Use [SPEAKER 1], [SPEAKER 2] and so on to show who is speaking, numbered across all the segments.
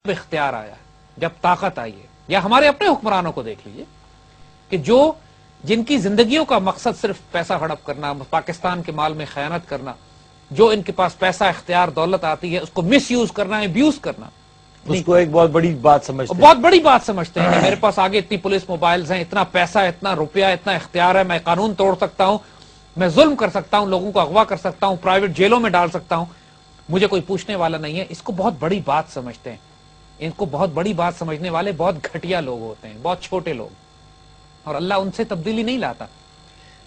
[SPEAKER 1] اختیار آیا، جب طاقت آئی ہے، یا ہمارے اپنے حکمرانوں کو دیکھ لیجئے کہ جن کی زندگیوں کا مقصد صرف پیسہ ہڑپ کرنا، پاکستان کے مال میں خیانت کرنا، جو ان کے پاس پیسہ، اختیار، دولت آتی ہے اس کو مس یوز کرنا، ابیوز کرنا،
[SPEAKER 2] اس کو ایک بہت بڑی بات سمجھتے ہیں،
[SPEAKER 1] بہت بڑی بات سمجھتے ہیں کہ میرے پاس آگے اتنی پولیس موبائلز ہیں، اتنا پیسہ، اتنا روپیہ، اتنا اختیار ہے، میں قانون توڑ سکتا ہوں، میں ظلم کر سکتا ہوں، لوگوں کو اغوا کر سکتا ہوں، پرائیویٹ جیلوں میں ڈال سکتا ہوں، مجھے کوئی پوچھنے والا نہیں ہے. اس کو بہت بڑی بات سمجھتے ہیں. ان کو بہت بڑی بات سمجھنے والے بہت گھٹیا لوگ ہوتے ہیں، بہت چھوٹے لوگ، اور اللہ ان سے تبدیلی نہیں لاتا.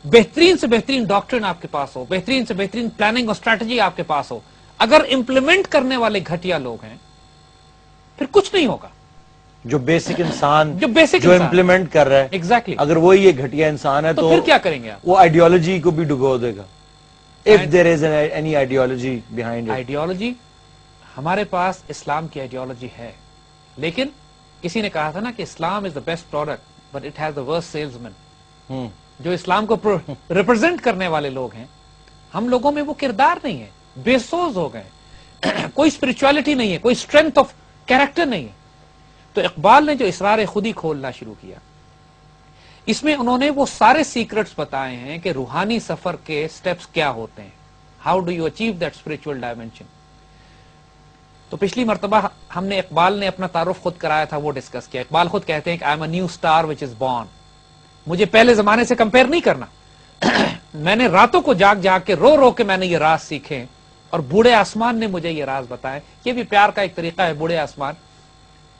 [SPEAKER 1] بہترین سے بہترین ڈاکٹرن آپ کے پاس ہو، بہترین سے بہترین پلاننگ اور اسٹریٹجی آپ کے پاس ہو، اگر امپلیمنٹ کرنے والے گھٹیا لوگ ہیں پھر کچھ نہیں ہوگا.
[SPEAKER 2] جو بیسک انسان
[SPEAKER 1] جو
[SPEAKER 2] امپلیمنٹ کر رہا ہے،
[SPEAKER 1] ایگزیکٹلی،
[SPEAKER 2] اگر وہ یہ گھٹیا انسان ہے
[SPEAKER 1] تو پھر کیا کریں گے آپ؟
[SPEAKER 2] وہ آئیڈیالوجی کو بھی ڈگو دے گا. If there is any ideology behind it.
[SPEAKER 1] Ideology, ہمارے پاس اسلام کی آئیڈیالوجی ہے، لیکن کسی نے کہا تھا نا کہ Islam is the best product but it has the worst salesmen. جو اسلام کو ریپرزینٹ کرنے والے لوگ ہیں، ہم لوگوں میں وہ کردار نہیں ہے، بے سوز ہو گئے، کوئی اسپرچولیٹی نہیں ہے، کوئی اسٹرینتھ آف کیریکٹر نہیں ہے. تو اقبال نے جو اسرار خودی کھولنا شروع کیا، اس میں انہوں نے وہ سارے سیکرٹس بتائے ہیں کہ روحانی سفر کے سٹیپس کیا ہوتے ہیں. How do you achieve that spiritual dimension. تو پچھلی مرتبہ ہم نے اقبال نے اپنا تعارف خود کرایا تھا، وہ ڈسکس کیا. اقبال خود کہتے ہیں کہ I am a new star which is born. مجھے پہلے زمانے سے کمپیئر نہیں کرنا. میں نے راتوں کو جاگ جاگ کے رو رو کے میں نے یہ راز سیکھے، اور بوڑھے آسمان نے مجھے یہ راز بتائے. یہ بھی پیار کا ایک طریقہ ہے، بوڑھے آسمان.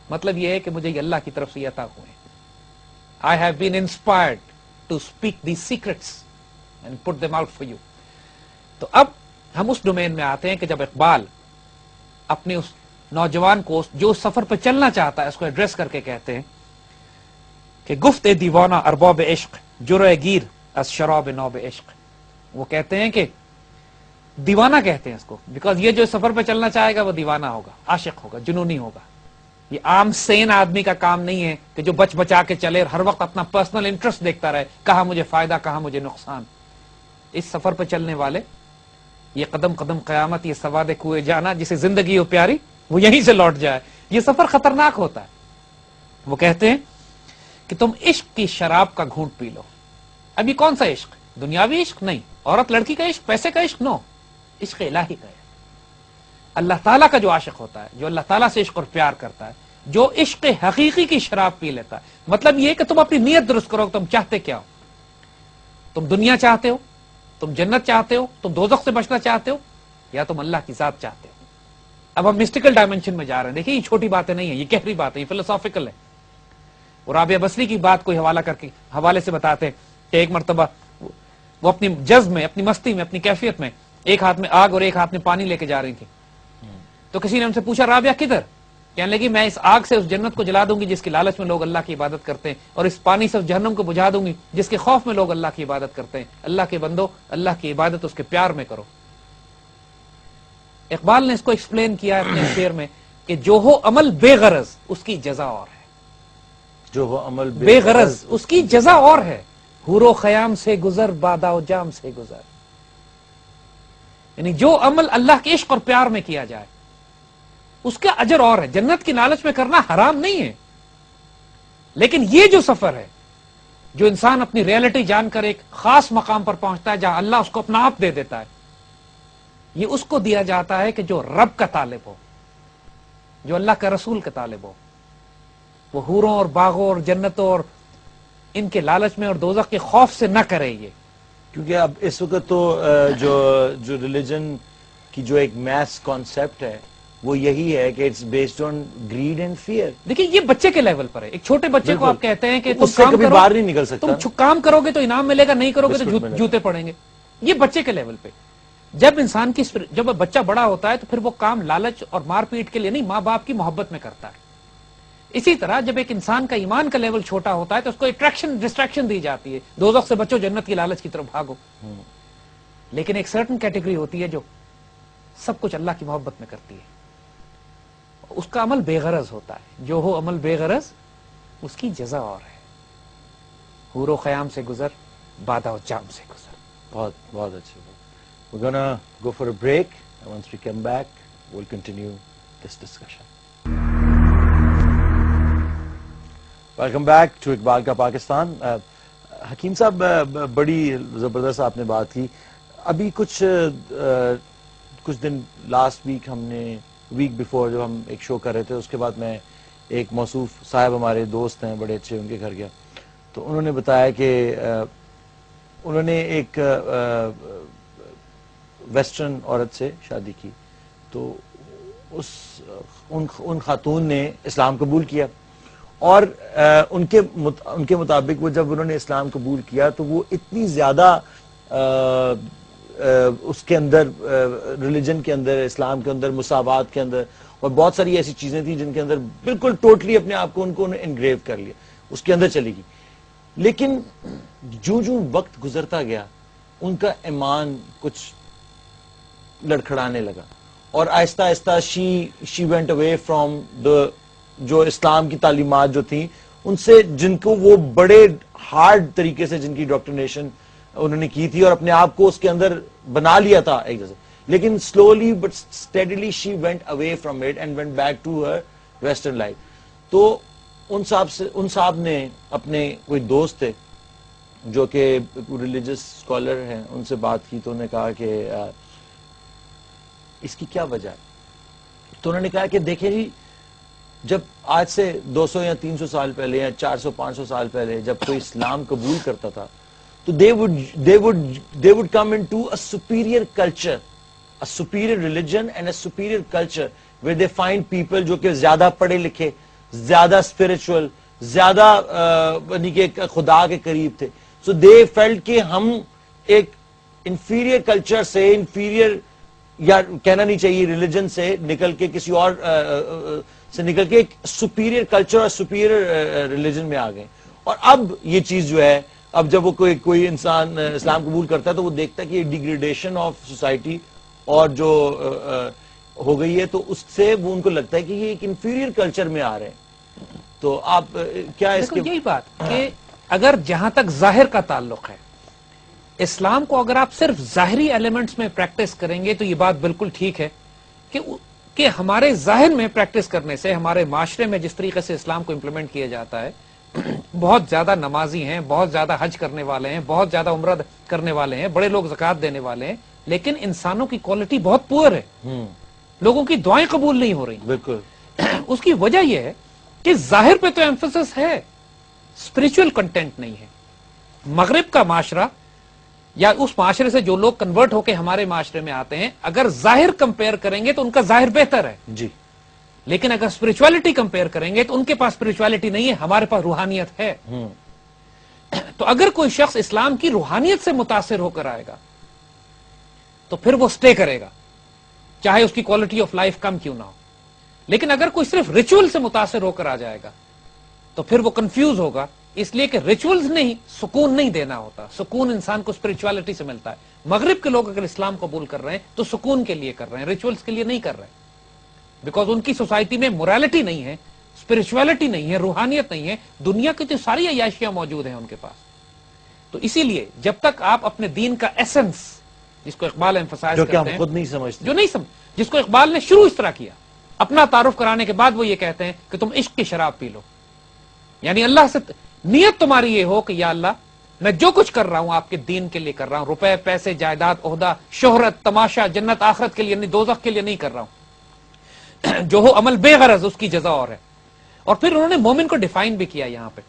[SPEAKER 1] مطلب یہ ہے کہ مجھے یہ اللہ کی طرف سے یہ عطا ہوئے. I have been inspired to speak these secrets and put them out for you. تو اب ہم اس ڈومین میں آتے ہیں کہ جب اقبال اپنے اس نوجوان کو جو اس سفر پہ چلنا چاہتا ہے اس کو ایڈریس کر کے کہتے ہیں کہ گفت دیوانہ ارباب عشق جرعہ گیر از شراب نوب عشق. وہ کہتے ہیں کہ دیوانہ کہتے ہیں اس کو بیکاز یہ جو سفر پہ چلنا چاہے گا وہ دیوانہ ہوگا، عاشق ہوگا، جنونی ہوگا. یہ عام سین آدمی کا کام نہیں ہے کہ جو بچ بچا کے چلے اور ہر وقت اپنا پرسنل انٹرسٹ دیکھتا رہے، کہاں مجھے فائدہ، کہاں مجھے نقصان. اس سفر پہ چلنے والے یہ قدم قدم قیامت، یہ سواد کوئے جانا، جسے زندگی ہو پیاری وہ یہیں سے لوٹ جائے. یہ سفر خطرناک ہوتا ہے. وہ کہتے ہیں کہ تم عشق کی شراب کا گھونٹ پی لو. ابھی کون سا عشق؟ دنیاوی عشق نہیں، عورت لڑکی کا عشق، پیسے کا عشق، نو، عشق الہی کا ہے. اللہ تعالیٰ کا جو عاشق ہوتا ہے، جو اللہ تعالیٰ سے عشق اور پیار کرتا ہے، جو عشق حقیقی کی شراب پی لیتا ہے. مطلب یہ کہ تم اپنی نیت درست کرو، تم چاہتے کیا ہو. تم دنیا چاہتے ہو، تم جنت چاہتے ہو، تم دوزخ سے بچنا چاہتے ہو، یا تم اللہ کی ذات چاہتے ہو. اب ہم مسٹیکل ڈائمنشن میں جا رہے ہیں. دیکھیں یہ چھوٹی باتیں نہیں ہیں، یہ گہری بات ہے، یہ فلسافیکل ہے. اور رابعہ بصری کی بات کوئی حوالہ کر کے حوالے سے بتاتے ہیں کہ ایک مرتبہ وہ اپنی جذب میں، اپنی مستی میں، اپنی کیفیت میں ایک ہاتھ میں آگ اور ایک ہاتھ میں پانی لے کے جا رہی تھی. تو کسی نے ان سے پوچھا رابعہ کدھر؟ کہنے لگی میں اس آگ سے اس جنت کو جلا دوں گی جس کی لالچ میں لوگ اللہ کی عبادت کرتے ہیں، اور اس پانی سے اس جہنم کو بجھا دوں گی جس کے خوف میں لوگ اللہ کی عبادت کرتے ہیں. اللہ کے بندو، اللہ کی عبادت اس کے پیار میں کرو. اقبال نے اس کو ایکسپلین کیا اپنے شعر میں کہ جو ہو عمل بے غرض اس کی جزا اور ہے.
[SPEAKER 2] جو ہو عمل
[SPEAKER 1] بے غرض اس کی جزا اور ہے. حور و خیام سے گزر، بادا و جام سے گزر. یعنی جو عمل اللہ کے عشق اور پیار میں کیا جائے اس کا اجر اور ہے. جنت کی لالچ میں کرنا حرام نہیں ہے، لیکن یہ جو سفر ہے، جو انسان اپنی ریئلٹی جان کر ایک خاص مقام پر پہنچتا ہے جہاں اللہ اس کو اپنا آپ دے دیتا ہے، یہ اس کو دیا جاتا ہے کہ جو رب کا طالب ہو، جو اللہ کا رسول کا طالب ہو. وہ حوروں اور باغوں اور جنتوں اور ان کے لالچ میں اور دوزخ کے خوف سے نہ کرے. یہ
[SPEAKER 2] کیونکہ اب اس وقت تو جو ریلیجن کی جو ایک میس کانسیپٹ ہے وہ یہی ہے کہ it's based on grade and fair.
[SPEAKER 1] دیکھیں یہ بچے کے لیول پر ہے. ایک چھوٹے بچے کو آپ کہتے ہیں کہ
[SPEAKER 2] اس سے کبھی باہر نہیں نکل سکتا.
[SPEAKER 1] تم کام کرو گے تو انعام ملے گا، نہیں کرو گے تو جوتے پڑیں گے. یہ بچے کے لیول پہ. جب بچہ بڑا ہوتا ہے تو پھر وہ کام لالچ اور مار پیٹ کے لیے نہیں، ماں باپ کی محبت میں کرتا ہے. اسی طرح جب ایک انسان کا ایمان کا لیول چھوٹا ہوتا ہے تو اس کو ڈسٹریکشن دی جاتی ہے، دوزخ سے بچو، جنت کی لالچ کی طرف بھاگو. لیکن ایک سرٹن کیٹیگری ہوتی ہے جو سب کچھ اللہ کی محبت میں کرتی ہے، اس کا عمل بے غرض ہوتا ہے. جو ہو عمل بے غرض اس کی جزا اور ہے. حور و خیام سے گزر، بادا و جام سے گزر.
[SPEAKER 2] بہت بہت اچھی بات. We're gonna go for a break, and once we come back we'll continue this discussion. Welcome back to Iqbal کا پاکستان. حکیم صاحب بڑی زبردست آپ نے بات کی. ابھی کچھ دن لاسٹ ویک ہم نے ویک بیفور جب ہم ایک شو کر رہے تھے اس کے بعد میں ایک موصوف صاحب ہمارے دوست ہیں بڑے اچھے ان کے گھر گیا تو انہوں نے بتایا کہ انہوں نے ایک ویسٹرن عورت سے شادی کی تو ان خاتون نے اسلام قبول کیا اور ان کے مطابق وہ جب انہوں نے اسلام قبول کیا تو وہ اتنی زیادہ اس کے اندر ریلیجن کے اندر اسلام کے اندر مساوات کے اندر اور بہت ساری ایسی چیزیں تھیں جن کے اندر بالکل ٹوٹلی اپنے آپ کو انگریو کر لیا اس کے اندر چلی گئی. لیکن جو وقت گزرتا گیا ان کا ایمان کچھ لڑکھڑانے لگا اور آہستہ آہستہ شی وینٹ اوے فرام جو اسلام کی تعلیمات جو تھیں ان سے جن کو وہ بڑے ہارڈ طریقے سے جن کی ڈاکٹرنیشن انہوں نے کی تھی اور اپنے آپ کو اس کے اندر بنا لیا تھا ایک جیسے, لیکن slowly but steadily she went away from it and went back to her western life. تو ان صاحب نے اپنے کوئی دوست تھے جو کہ ریلیجس اسکالر ہیں ان سے بات کی تو انہوں نے کہا کہ اس کی کیا وجہ ہے. تو انہوں نے کہا کہ دیکھیں جی جب آج سے 200 یا 300 سال پہلے یا 400 500 سال پہلے جب کوئی اسلام قبول کرتا تھا تو they would come into a superior culture, a superior religion and a superior culture where they find people جو کہ زیادہ پڑھے لکھے, زیادہ spiritual, زیادہ یعنی کہ خدا کے قریب تھے. So they felt کہ ہم ایک inferior culture سے inferior یا کہنا نہیں چاہیے ریلیجن سے نکل کے کسی اور سے نکل کے ایک سپیریئر کلچر اور سپیریئر ریلیجن میں آ گئے. اور اب یہ چیز جو ہے اب جب وہ کوئی انسان اسلام قبول کرتا ہے تو وہ دیکھتا ہے کہ یہ ڈیگریڈیشن آف سوسائٹی اور جو ہو گئی ہے تو اس سے وہ ان کو لگتا ہے کہ یہ ایک انفیریئر کلچر میں آ رہے ہیں. تو آپ کیا اس کے
[SPEAKER 1] یہی بات کہ اگر جہاں تک ظاہر کا تعلق ہے اسلام کو اگر آپ صرف ظاہری ایلیمنٹس میں پریکٹس کریں گے تو یہ بات بالکل ٹھیک ہے کہ ہمارے ظاہر میں پریکٹس کرنے سے ہمارے معاشرے میں جس طریقے سے اسلام کو امپلیمنٹ کیا جاتا ہے بہت زیادہ نمازی ہیں, بہت زیادہ حج کرنے والے ہیں, بہت زیادہ عمرہ کرنے والے ہیں, بڑے لوگ زکوٰۃ دینے والے ہیں, لیکن انسانوں کی کوالٹی بہت پور ہے, لوگوں کی دعائیں قبول نہیں ہو رہی.
[SPEAKER 2] بالکل
[SPEAKER 1] اس کی وجہ یہ ہے کہ ظاہر پہ تو ایمفسس ہے, اسپرچل کنٹینٹ نہیں ہے. مغرب کا معاشرہ یا اس معاشرے سے جو لوگ کنورٹ ہو کے ہمارے معاشرے میں آتے ہیں اگر ظاہر کمپیئر کریں گے تو ان کا ظاہر بہتر ہے
[SPEAKER 2] جی,
[SPEAKER 1] لیکن اگر اسپرچولیٹی کمپیئر کریں گے تو ان کے پاس اسپرچولیٹی نہیں ہے, ہمارے پاس روحانیت ہے. تو اگر کوئی شخص اسلام کی روحانیت سے متاثر ہو کر آئے گا تو پھر وہ سٹے کرے گا چاہے اس کی کوالٹی آف لائف کم کیوں نہ ہو. لیکن اگر کوئی صرف ریچول سے متاثر ہو کر آ جائے گا تو پھر وہ کنفیوز ہوگا, اس لیے کہ ریچولز نہیں سکون نہیں دینا ہوتا, سکون انسان کو اسپرچولیٹی سے ملتا ہے. مغرب کے لوگ اگر اسلام قبول کر رہے ہیں تو سکون کے لیے کر رہے ہیں, ریچولز کے لیے نہیں کر رہے ہیں, بیکاز ان کی سوسائٹی میں موریلٹی نہیں ہے, اسپرچولیٹی نہیں ہے, روحانیت نہیں ہے, دنیا کی جو ساری عیاشیاں موجود ہیں ان کے پاس. تو اسی لیے جب تک آپ اپنے دین کا ایسنس جس کو اقبال ایمفسائز کرتے ہیں,
[SPEAKER 2] جو کہ ہم خود نہیں سمجھتے,
[SPEAKER 1] جو نہیں جس کو اقبال نے شروع اس طرح کیا, اپنا تعارف کرانے کے بعد وہ یہ کہتے ہیں کہ تم عشق کی شراب پی لو, یعنی اللہ سے نیت تمہاری یہ ہو کہ یا اللہ میں جو کچھ کر رہا ہوں آپ کے دین کے لیے کر رہا ہوں, روپے پیسے جائیداد عہدہ شہرت تماشا جنت آخرت کے لیے نہیں, دوزخ کے لیے نہیں کر رہا ہوں, جو ہو عمل بے غرض اس کی جزا اور ہے. اور پھر انہوں نے مومن کو ڈیفائن بھی کیا یہاں پہ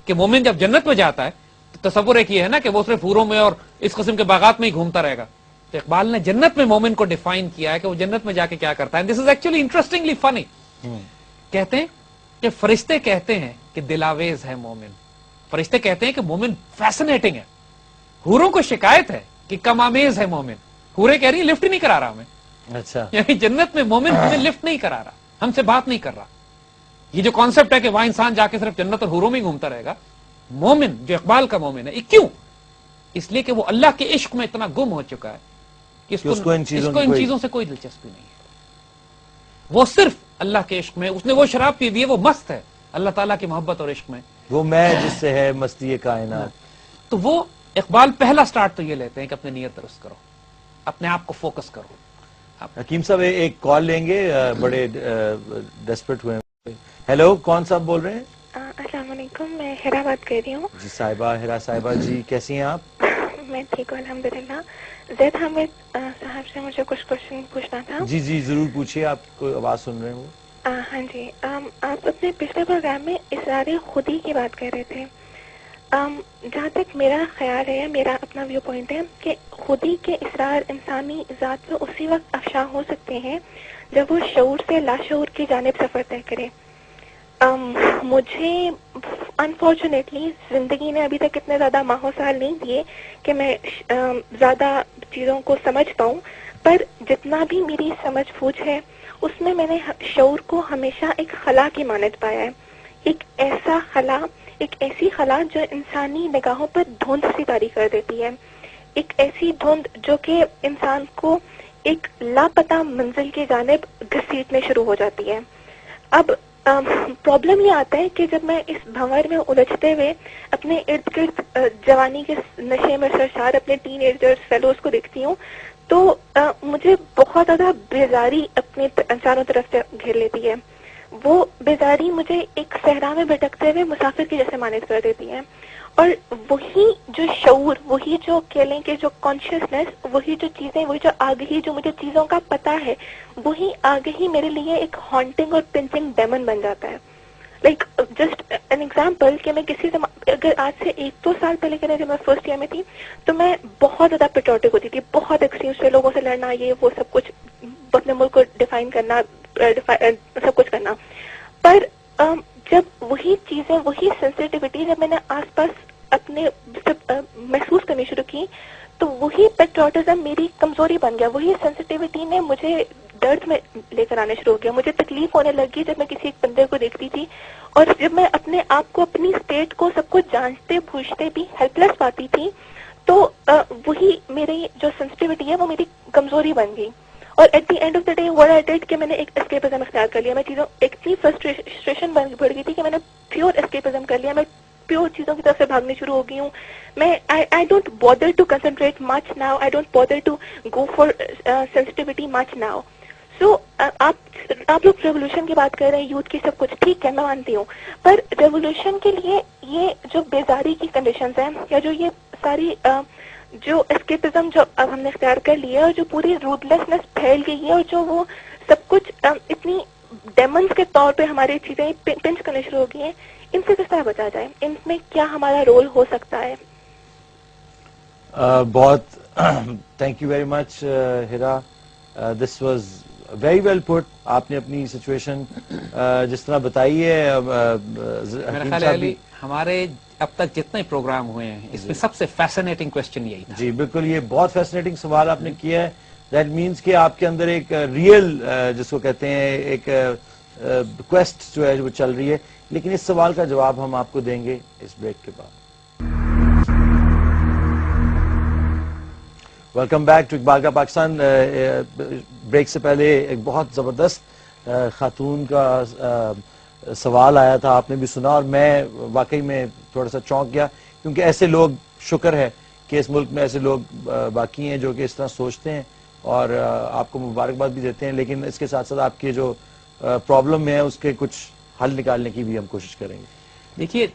[SPEAKER 1] کہ مومن جب جنت میں جاتا ہے تو تصور ایک یہ ہے نا کہ وہ صرف حوروں میں اور اس قسم کے باغات میں ہی گھومتا رہے گا. تو اقبال نے جنت میں مومن کو ڈیفائن کیا ہے کہ وہ جنت میں جا کے کیا کرتا ہے. دس از ایکچولی انٹرسٹنگلی فنی. کہتے ہیں کہ فرشتے کہتے ہیں کہ دلاویز ہے مومن, فرشتے کہتے ہیں کہ مومن فیسنیٹنگ ہے, حوروں کو شکایت ہے کہ کم آمیز ہے مومن, حوریں کہہ رہی ہیں لفٹ نہیں کرا رہا ہمیں.
[SPEAKER 2] اچھا,
[SPEAKER 1] یعنی جنت میں مومن ہمیں لفٹ نہیں کرا رہا, ہم سے بات نہیں کر رہا. یہ جو کانسیپٹ ہے کہ وہاں انسان جا کے صرف جنت اور حوروں میں ہی گھومتا رہے گا, مومن جو اقبال کا مومن ہے, کیوں؟ اس لیے کہ وہ اللہ کے عشق میں اتنا گم ہو چکا ہے کہ اس کو ان چیزوں سے کوئی دلچسپی نہیں ہے. وہ صرف اللہ کے عشق میں, اس نے وہ شراب پی دی ہے, وہ مست ہے اللہ تعالیٰ کی محبت اور عشق میں,
[SPEAKER 2] وہ میں جس سے ہے مستی کائنات.
[SPEAKER 1] تو وہ اقبال پہلا سٹارٹ تو یہ لیتے ہیں کہ اپنی نیت درست کرو, اپنے آپ کو فوکس کرو.
[SPEAKER 2] حکیم صاحب ایک کال لیں گے, بڑے ڈیسپریٹ ہوئے ہیں. ہیلو, کون صاحب بول رہے ہیں؟
[SPEAKER 3] السلام علیکم، میں ہیرا بات کر رہی ہوں.
[SPEAKER 2] جی صاحبہ، ہیرا صاحبہ جی، کیسی ہیں آپ؟
[SPEAKER 3] میں ٹھیک ہوں الحمدللہ. زید حامد صاحب سے مجھے کچھ کوشچن پوچھنا تھا.
[SPEAKER 2] جی جی ضرور پوچھیے، آپ کو آواز سن رہے ہیں.
[SPEAKER 3] ہاں جی، آپ اپنے پچھلے پروگرام میں اسرار خودی کی بات کر رہے تھے. جہاں تک میرا خیال ہے، میرا اپنا ویو پوائنٹ ہے کہ خودی کے اسرار انسانی ذات پہ اسی وقت افشاں ہو سکتے ہیں جب وہ شعور سے لاشعور کی جانب سفر طے کرے. مجھے انفارچونیٹلی زندگی نے ابھی تک اتنے زیادہ ماہو سال نہیں دیے کہ میں زیادہ چیزوں کو سمجھ پاؤں، پر جتنا بھی میری سمجھ بوجھ ہے اس میں نے شعور کو ہمیشہ ایک خلا کی مانند پایا ہے. ایک ایسا خلا، ایک ایسی خلا جو انسانی نگاہوں پر دھند سی طاری کر دیتی ہے. ایک ایسی دھند جو کہ انسان کو ایک لاپتہ منزل کی جانب گھسیٹنے شروع ہو جاتی ہے. اب پرابلم یہ آتا ہے کہ جب میں اس بھنور میں الجھتے ہوئے اپنے ارد گرد جوانی کے نشے میں سرشار اپنے ٹین ایجرز فیلوز کو دیکھتی ہوں تو مجھے بہت زیادہ بیزاری اپنے چاروں طرف سے گھیر لیتی ہے. وہ بیزاری مجھے ایک صحرا میں بھٹکتے ہوئے مسافر کی جیسے مانند کر دیتی ہے. اور وہی جو شعور، وہی جو کہہ لیں کہ جو کانشیسنیس، وہی جو چیزیں، وہی جو آگہی، جو مجھے چیزوں کا پتہ ہے، وہی آگہی میرے لیے ایک ہانٹنگ اور پنچنگ ڈیمن بن جاتا ہے. لائک جسٹ این ایگزامپل کہ میں کسی سے اگر آج سے 1-2 سال پہلے کے جب میں فرسٹ ایئر میں تھی تو میں بہت زیادہ پیٹریوٹک ہوتی تھی، بہت ایکسٹریمز پہ لوگوں سے لڑنا، یہ وہ سب کچھ، اپنے ملک کو ڈیفائن کرنا، سب کچھ کرنا. پر جب وہی چیزیں، وہی سینسٹیوٹی جب میں نے آس پاس اپنے محسوس کرنی شروع کی تو وہی پیٹریوٹزم میری کمزوری بن گیا. وہی سینسٹیوٹی نے مجھے درد میں لے کر آنا شروع ہو گیا. مجھے تکلیف ہونے لگی جب میں کسی ایک بندے کو دیکھتی تھی اور جب میں اپنے آپ کو، اپنی اسٹیٹ کو، سب کچھ جانچتے پوچھتے بھی ہیلپ لیس پاتی تھی تو وہی میری جو سینسٹیوٹی ہے وہ میری کمزوری بن گئی. اور at the end of the day what I did کہ میں نے ایک اسکیپزم اختیار کر لیا. میں چیزوں اتنی فرسٹریشن بڑھ گئی تھی کہ میں نے پیور اسکیپزم کر لیا. میں پیور چیزوں کی طرف سے بھاگنی شروع ہو گئی ہوں. میں I don't bother to concentrate much now. I don't bother to go for sensitivity much now. So آپ لوگ ریولیوشن کی بات کر رہے ہیں، یوتھ کی، سب کچھ ٹھیک ہے، میں مانتی ہوں، پر ریولیوشن کے لیے یہ جو بیزاری کی کنڈیشنز ہیں یا جو یہ ساری جو اسکیپزم جو اب ہم نے اختیار کر لیا اور جو پوری روتلیسنس پھیل گئی ہے اور جو وہ سب کچھ اتنی ڈیمنز کے طور پہ ہماری چیزیں پنچ کرنے شروع ہو گئی ہیں، ان سے کس طرح بچا جائے؟ ان میں کیا ہمارا رول ہو سکتا ہے؟
[SPEAKER 2] بہت تھینک یو ویری مچ ہیرا، دس واز ویری ویل پٹ. آپ نے اپنی سچویشن جس طرح بتائی ہے.
[SPEAKER 1] میرا خیال ہے علی ہمارے اب تک جتنے پروگرام ہوئے ہیں اس میں سب سے فیسنیٹنگ کوسچن یہی تھا.
[SPEAKER 2] جی بالکل، یہ بہت فیسنیٹنگ سوال آپ نے کیا ہے. دیٹ مینس کہ آپ کے اندر ایک ریئل جس کو کہتے ہیں ایک کویسٹ جو ہے وہ چل رہی ہے. لیکن اس سوال کا جواب ہم آپ کو دیں گے اس بریک کے بعد. ویلکم بیک ٹو اقبال کا پاکستان. بریک سے پہلے ایک بہت زبردست خاتون کا سوال آیا تھا، آپ نے بھی سنا، اور میں واقعی میں تھوڑا سا چونک گیا کیونکہ ایسے لوگ، شکر ہے کہ اس ملک میں ایسے لوگ باقی ہیں جو کہ اس طرح سوچتے ہیں اور آپ کو مبارکباد بھی دیتے ہیں. لیکن اس کے ساتھ ساتھ آپ کے جو پرابلم ہے اس کے کچھ حل نکالنے کی بھی ہم کوشش کریں گے.
[SPEAKER 1] دیکھیے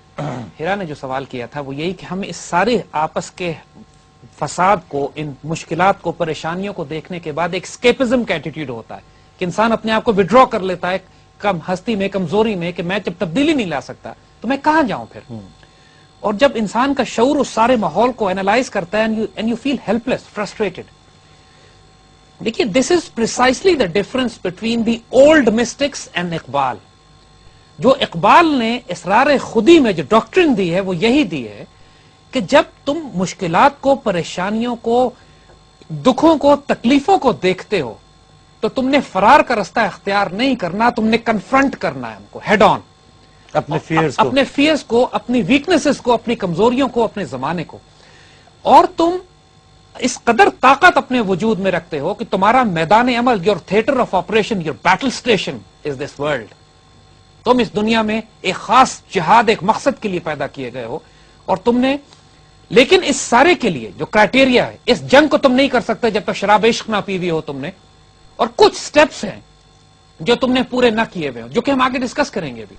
[SPEAKER 1] ہیرا نے جو سوال کیا تھا وہ یہی کہ ہم اس سارے آپس کے فساد کو، ان مشکلات کو، پریشانیوں کو دیکھنے کے بعد ایک اسکیپزم کا ایٹیٹیوڈ ہوتا ہے کہ انسان اپنے آپ کو وڈرا کر لیتا ہے کم ہستی میں، کمزوری میں، کہ میں جب تبدیلی نہیں لا سکتا تو میں کہاں جاؤں پھر. اور جب انسان کا شعور اس سارے ماحول کو اینالائز کرتا ہے and you feel helpless, frustrated. دیکھیے this is precisely the difference between the old mystics and Iqbal. جو اقبال نے اسرار خودی میں جو ڈاکٹرن دی ہے وہ یہی دی ہے کہ جب تم مشکلات کو، پریشانیوں کو، دکھوں کو، تکلیفوں کو دیکھتے ہو تو تم نے فرار کا رستہ اختیار نہیں کرنا، تم نے کنفرنٹ کرنا ہے ان کو ہیڈ آن، اپنے فیئرز کو، اپنی ویکنیسز کو، اپنی کمزوریوں کو، اپنے زمانے کو. اور تم اس قدر طاقت اپنے وجود میں رکھتے ہو کہ تمہارا میدان عمل، your theatre of operation, your battle station is this world. تم اس دنیا میں ایک خاص جہاد، ایک مقصد کے لیے پیدا کیے گئے ہو اور تم نے، لیکن اس سارے کے لیے جو کرائٹیریا ہے، اس جنگ کو تم نہیں کر سکتے جب تک شراب عشق نہ پی ہوئی ہو تم نے، اور کچھ سٹیپس ہیں جو تم نے پورے نہ کیے ہوئے ہو جو کہ ہم آگے ڈسکس کریں گے بھی.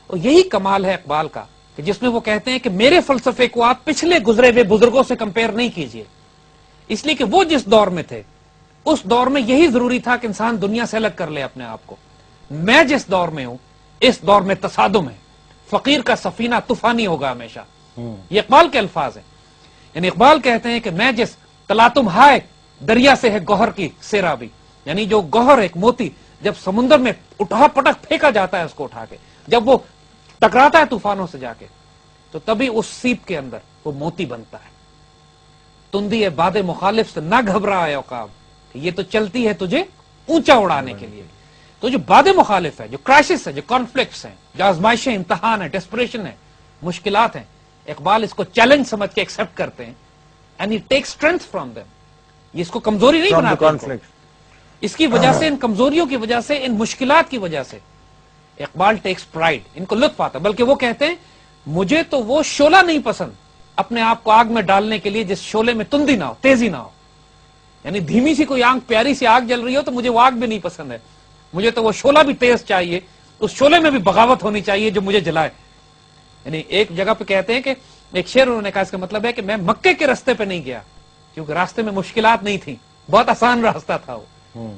[SPEAKER 1] اور یہی کمال ہے اقبال کا کہ کہ جس میں وہ کہتے ہیں کہ میرے فلسفے کو آپ پچھلے گزرے ہوئے بزرگوں سے کمپیئر نہیں کیجئے، اس لیے کہ وہ جس دور میں تھے اس دور میں یہی ضروری تھا کہ انسان دنیا سے الگ کر لے اپنے آپ کو. میں جس دور میں ہوں اس دور میں تصادم ہے، فقیر کا سفینہ طوفانی ہوگا ہمیشہ. یہ اقبال کے الفاظ ہیں. یعنی اقبال کہتے ہیں کہ میں جس تلاتم ہائے دریا سے ہے گوہر کی سیرابی، یعنی جو گوہر ایک موتی جب سمندر میں اٹھا پٹک پھینکا جاتا ہے اس کو اٹھا کے، جب وہ ٹکراتا ہے طوفانوں سے جا کے، تو تبھی اس سیپ کے اندر وہ موتی بنتا ہے. تندی ہے باد مخالف سے نہ گھبرا ہے عقاب، یہ تو چلتی ہے تجھے اونچا اڑانے کے لیے. تو جو باد مخالف ہے، جو کرائسس ہے، جو کانفلکٹس ہیں، جو آزمائشیں، امتحان ہے، ڈیسپریشن ہے، مشکلات ہیں، اقبال اس کو چیلنج سمجھ کے ایکسپٹ کرتے ہیں and he take strength from them. یہ اس کو کمزوری نہیں بناتے. اس کی وجہ سے، ان کمزوریوں کی وجہ سے، ان مشکلات کی وجہ سے اقبال ٹیکس پرائڈ، ان کو لطف آتا. بلکہ وہ کہتے ہیں مجھے تو وہ شعلہ نہیں پسند اپنے آپ کو آگ میں ڈالنے کے لیے جس شعلے میں تندی نہ ہو، تیزی نہ ہو. یعنی دھیمی سی کوئی آگ، پیاری سی آگ جل رہی ہو تو مجھے وہ آگ بھی نہیں پسند ہے، مجھے تو وہ شعلہ بھی تیز چاہیے، اس شعلے میں بھی بغاوت ہونی چاہیے جو مجھے جلائے. یعنی ایک جگہ پہ کہتے ہیں کہ ایک شعر انہوں نے کہا، اس کا مطلب ہے کہ میں مکے کے راستے پہ نہیں گیا کیونکہ راستے میں مشکلات نہیں تھیں، بہت آسان راستہ تھا وہ.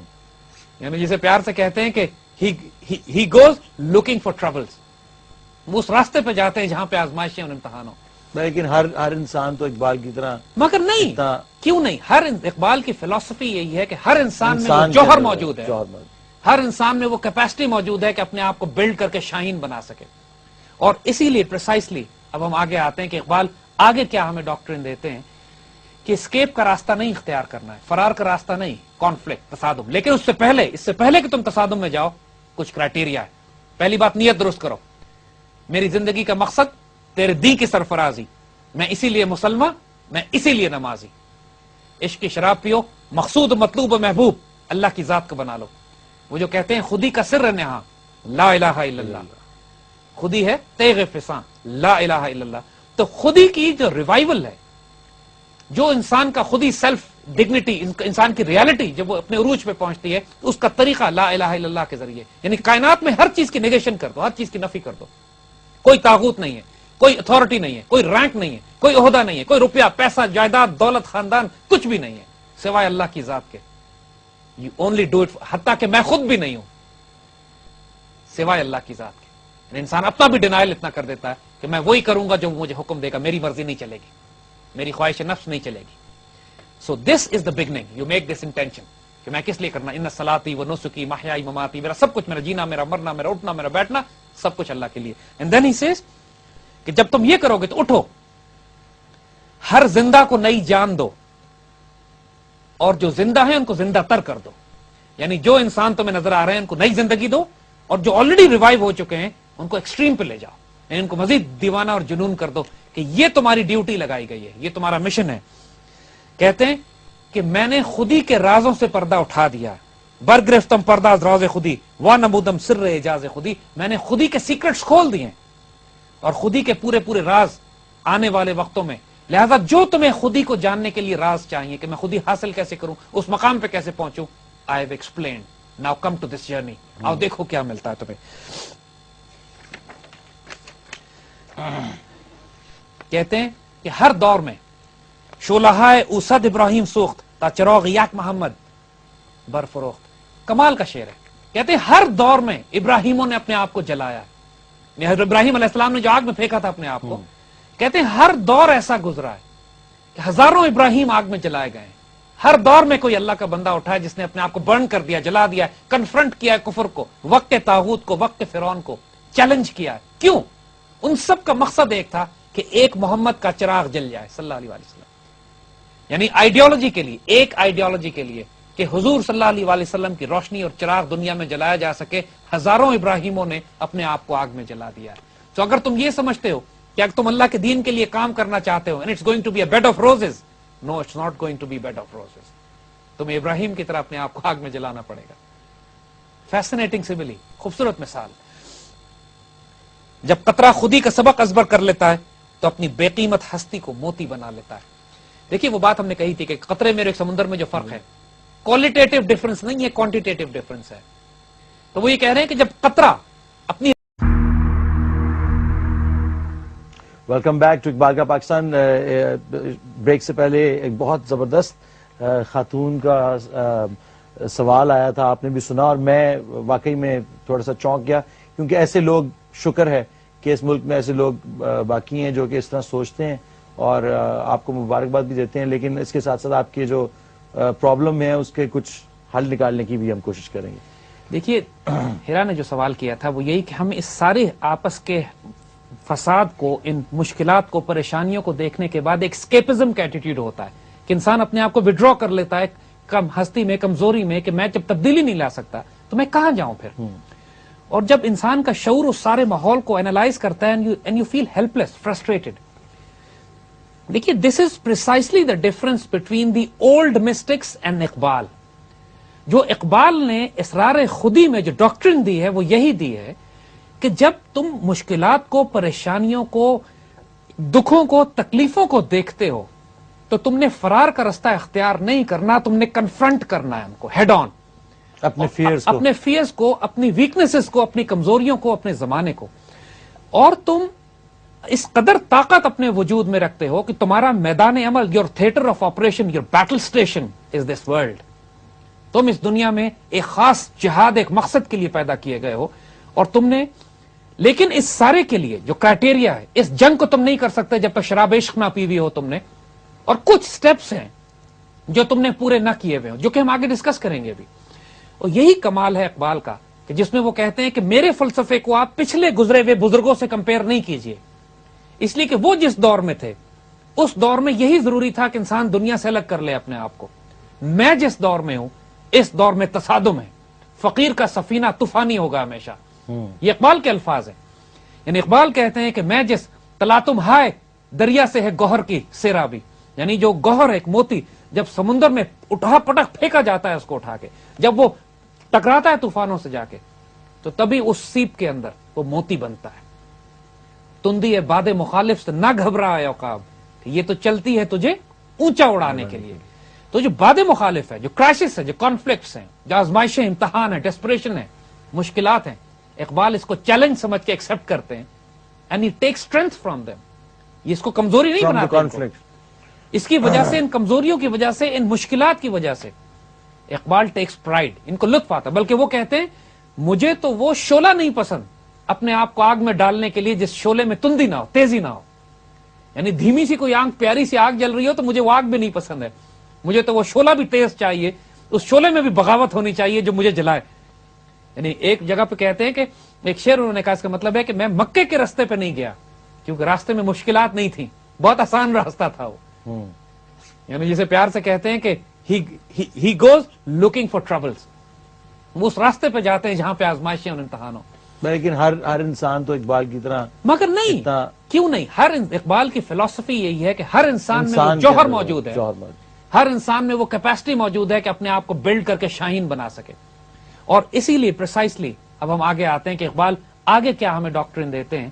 [SPEAKER 1] یعنی جسے پیار سے کہتے ہیں کہ he goes looking for troubles، وہ اس راستے پہ جاتے ہیں جہاں پہ آزمائشیں اور امتحان ہو.
[SPEAKER 2] لیکن ہر انسان تو اقبال کی طرح،
[SPEAKER 1] مگر نہیں، کیوں نہیں؟ اقبال کی فلسفی یہی ہے کہ ہر انسان میں وہ جوہر موجود ہے، ہر انسان میں وہ کیپیسٹی موجود ہے کہ اپنے آپ کو بلڈ کر کے شاہین بنا سکے. اور اسی لیے پریسائسلی اب ہم آگے آتے ہیں کہ اقبال آگے کیا ہمیں ڈاکٹرن دیتے ہیں کہ اسکیپ کا راستہ نہیں اختیار کرنا ہے، فرار کا راستہ نہیں، کانفلکٹ، تصادم. لیکن اس سے پہلے کہ تم تصادم میں جاؤ کچھ کرائٹیریا ہے. پہلی بات، نیت درست کرو. میری زندگی کا مقصد تیرے دین کی سرفرازی، میں اسی لیے مسلمان، میں اسی لیے نمازی. عشق کی شراب پیو، مقصود مطلوب و محبوب اللہ کی ذات کو بنا لو. وہ جو کہتے ہیں خودی کا سر نہاں لا الہ الا اللہ، خودی ہے تیغ فساں لا الہ الا اللہ. تو خودی کی جو ریوائول ہے، جو انسان کا خودی سیلف ڈگنیٹی، انسان کی ریالٹی جب وہ اپنے عروج پہ پہنچتی ہے، اس کا طریقہ لا الہ الا اللہ کے ذریعے. یعنی کائنات میں ہر چیز کی نیگیشن کر دو، ہر چیز کی نفی کر دو. کوئی طاغوت نہیں ہے، کوئی اتھارٹی نہیں ہے، کوئی رینک نہیں ہے، کوئی عہدہ نہیں ہے، کوئی روپیہ پیسہ جائیداد دولت خاندان کچھ بھی نہیں ہے سوائے اللہ کی ذات کے. یو اونلی ڈو اٹ، حتیٰ کہ میں خود بھی نہیں ہوں سوائے اللہ کی ذات کے. یعنی انسان اپنا بھی ڈینائل اتنا کر دیتا ہے کہ میں وہی کروں گا جو مجھے حکم دے گا، میری مرضی نہیں چلے گی، میری خواہش نفس نہیں چلے گی. So this is the beginning, you make this intention کہ میں کس لیے کرنا. ان صلاتی و نسکی محیائی مماتی، میرا سب کچھ، میرا جینا، میرا مرنا، میرا اٹھنا، میرا بیٹھنا، سب کچھ اللہ کے لیے. اینڈ دین ہی سیز کہ جب تم یہ کرو گے تو اٹھو، ہر زندہ کو نئی جان دو، اور جو زندہ ہیں ان کو زندہ تر کر دو. یعنی جو انسان تمہیں نظر آ رہے ہیں ان کو نئی زندگی دو، اور جو آلریڈی ریوائیو ہو چکے ہیں ان کو ایکسٹریم پہ لے جاؤ، یعنی ان کو مزید دیوانہ اور جنون کر دو کہ یہ تمہاری ڈیوٹی لگائی گئی ہے، یہ تمہارا مشن ہے. کہتے ہیں کہ میں نے خودی کے رازوں سے پردہ اٹھا دیا، برگرفتم پردہ از راز خودی وا نمودم سر اعجاز خودی. میں نے خودی کے سیکرٹس کھول دیے اور خودی کے پورے راز آنے والے وقتوں میں. لہذا جو تمہیں خودی کو جاننے کے لیے راز چاہیے کہ میں خودی حاصل کیسے کروں، اس مقام پہ کیسے پہنچوں، I have explained. Now come to this journey. آؤ دیکھو کیا ملتا ہے تمہیں. کہتے ہیں کہ ہر دور میں شولہائے اوسد ابراہیم سوخت تا چراغ یک محمد برفروخت. کمال کا شعر ہے. کہتے ہیں ہر دور میں ابراہیموں نے اپنے آپ کو جلایا. حضرت ابراہیم علیہ السلام نے جو آگ میں پھینکا تھا اپنے آپ کو، کہتے ہیں ہر دور ایسا گزرا ہے کہ ہزاروں ابراہیم آگ میں جلائے گئے ہیں. ہر دور میں کوئی اللہ کا بندہ اٹھا ہے جس نے اپنے آپ کو برن کر دیا، جلا دیا، کنفرنٹ کیا ہے کفر کو، وقت طاغوت کو، وقت فرعون کو چیلنج کیا ہے. کیوں؟ ان سب کا مقصد ایک تھا کہ ایک محمد کا چراغ جل جائے صلی اللہ علیہ وسلم. یعنی آئیڈیالوجی کے لیے، ایک آئیڈیالوجی کے لیے کہ حضور صلی اللہ علیہ وسلم کی روشنی اور چراغ دنیا میں جلایا جا سکے، ہزاروں ابراہیموں نے اپنے آپ کو آگ میں جلا دیا ہے. تو اگر تم یہ سمجھتے ہو کہ اگر تم اللہ کے دین کے لیے کام کرنا چاہتے ہو، and it's going to be a bed of roses. No, it's not going to be bed of roses. تمہیں ابراہیم کی طرح اپنے آپ کو آگ میں جلانا پڑے گا. فیسنیٹنگ سملی، خوبصورت مثال. جب قطرہ خودی کا سبق ازبر کر لیتا ہے تو اپنی بے قیمت ہستی کو موتی بنا لیتا ہے. دیکھیے وہ بات ہم نے کہی تھی کہ قطرے میں اور ایک سمندر میں جو فرق ہے، کوالٹیٹیو ڈفرنس نہیں ہے، کوانٹیٹیو ڈفرنس ہے. تو وہ یہ کہہ رہے ہیں کہ جب قطرہ اپنی
[SPEAKER 2] ویلکم بیک ٹو اقبال کا پاکستان. بریک سے پہلے ایک بہت زبردست خاتون کا سوال آیا تھا, آپ نے بھی سنا, اور میں واقعی میں تھوڑا سا چونک گیا, کیونکہ ایسے لوگ, شکر ہے کہ اس ملک میں ایسے لوگ باقی ہیں جو کہ اس طرح سوچتے ہیں, اور آپ کو مبارکباد بھی دیتے ہیں, لیکن اس کے ساتھ ساتھ آپ کے جو پرابلم ہے اس کے کچھ حل نکالنے کی بھی ہم کوشش کریں گے.
[SPEAKER 1] دیکھیے, ہیرا نے جو سوال کیا تھا وہ یہی کہ ہم اس سارے آپس کے فساد کو, ان مشکلات کو, پریشانیوں کو دیکھنے کے بعد ایک اسکیپزم کا ایٹیٹیوڈ ہوتا ہے کہ انسان اپنے آپ کو وڈرا کر لیتا ہے کم ہستی میں, کمزوری میں, کہ میں جب تبدیلی نہیں لا سکتا تو میں کہاں جاؤں پھر. اور جب انسان کا شعور اس سارے ماحول کو اینالائز کرتا ہے and you feel helpless, frustrated. دیکھیے, this is precisely the difference between the old mystics and Iqbal. جو اقبال نے اسرار خودی میں جو ڈاکٹرن دی ہے وہ یہی دی ہے کہ جب تم مشکلات کو, پریشانیوں کو, دکھوں کو, تکلیفوں کو دیکھتے ہو تو تم نے فرار کا رستہ اختیار نہیں کرنا, تم نے کنفرنٹ کرنا ہے ان کو ہیڈ آن, اپنے فیئرز کو, اپنی ویکنیسز کو, اپنی کمزوریوں کو, اپنے زمانے کو. اور تم اس قدر طاقت اپنے وجود میں رکھتے ہو کہ تمہارا میدان عمل, your theatre of operation, your battle station is this world. تم اس دنیا میں ایک خاص جہاد, ایک مقصد کے لیے پیدا کیے گئے ہو, اور تم نے, لیکن اس سارے کے لیے جو کرائٹیریا ہے, اس جنگ کو تم نہیں کر سکتے جب تک شراب عشق نہ پی ہوئی ہو تم نے, اور کچھ سٹیپس ہیں جو تم نے پورے نہ کیے ہوئے ہو, جو کہ ہم آگے ڈسکس کریں گے بھی. اور یہی کمال ہے اقبال کا کہ جس میں وہ کہتے ہیں کہ میرے فلسفے کو آپ پچھلے گزرے ہوئے بزرگوں سے کمپیئر نہیں کیجئے, اس لیے کہ وہ جس دور میں تھے اس دور میں یہی ضروری تھا کہ انسان دنیا سے الگ کر لے اپنے آپ کو. میں جس دور میں ہوں اس دور میں تصادم ہے, فقیر کا سفینہ طوفانی ہوگا ہمیشہ. یہ اقبال کے الفاظ ہیں. یعنی اقبال کہتے ہیں کہ میں جس تلاتم ہائے دریا سے ہے گوہر کی سیرابی, یعنی جو گوہر ہے, ایک موتی, جب سمندر میں اٹھا پٹک پھینکا جاتا ہے اس کو اٹھا کے, جب وہ ٹکراتا ہے طوفانوں سے جا کے, تو تبھی اس سیپ کے اندر وہ موتی بنتا ہے. تندی ہے باد مخالف سے نہ گھبرا ہے عقاب, یہ تو چلتی ہے تجھے اونچا اڑانے کے لیے. تو جو باد مخالف ہے, جو کرائسس ہے, جو کانفلکٹس ہیں, جو آزمائشیں, امتحان ہے, ڈسپریشن ہے, مشکلات ہیں, اقبال اس کو چیلنج سمجھ کے ایکسپٹ کرتے ہیں, and he take strength from them. یہ اس کو کمزوری نہیں بناتے. اس کی وجہ سے, ان کمزوریوں کی وجہ سے, ان مشکلات کی وجہ سے اقبال ٹیکس پرائڈ, ان کو لطف آتا. بلکہ وہ کہتے ہیں مجھے تو وہ شعلہ نہیں پسند اپنے آپ کو آگ میں ڈالنے کے لیے جس شعلے میں تندی نہ ہو, تیزی نہ ہو. یعنی دھیمی سی کوئی آگ, پیاری سی آگ جل رہی ہو تو مجھے وہ آگ بھی نہیں پسند ہے, مجھے تو وہ شعلہ بھی تیز چاہیے, اس شعلے میں بھی بغاوت ہونی چاہیے جو مجھے جلائے. یعنی ایک جگہ پہ کہتے ہیں کہ ایک شعر انہوں نے کہا, اس کا مطلب ہے کہ میں مکے کے راستے پہ نہیں گیا کیونکہ راستے میں مشکلات نہیں تھیں, بہت آسان راستہ تھا وہ. یعنی جسے پیار سے کہتے ہیں کہ he goes looking for troubles, وہ اس راستے پہ جاتے ہیں جہاں پہ آزمائشیں اور امتحان ہو.
[SPEAKER 2] لیکن ہر انسان تو اقبال کی طرح,
[SPEAKER 1] مگر نہیں, کیوں نہیں, اقبال کی فلسفی یہی ہے کہ ہر انسان میں وہ جوہر موجود ہے, ہر انسان میں وہ کیپیسٹی موجود ہے کہ اپنے آپ کو بلڈ کر کے شاہین بنا سکے. اور اسی لیے پریسائسلی اب ہم آگے آتے ہیں کہ اقبال آگے کیا ہمیں ڈاکٹرن دیتے ہیں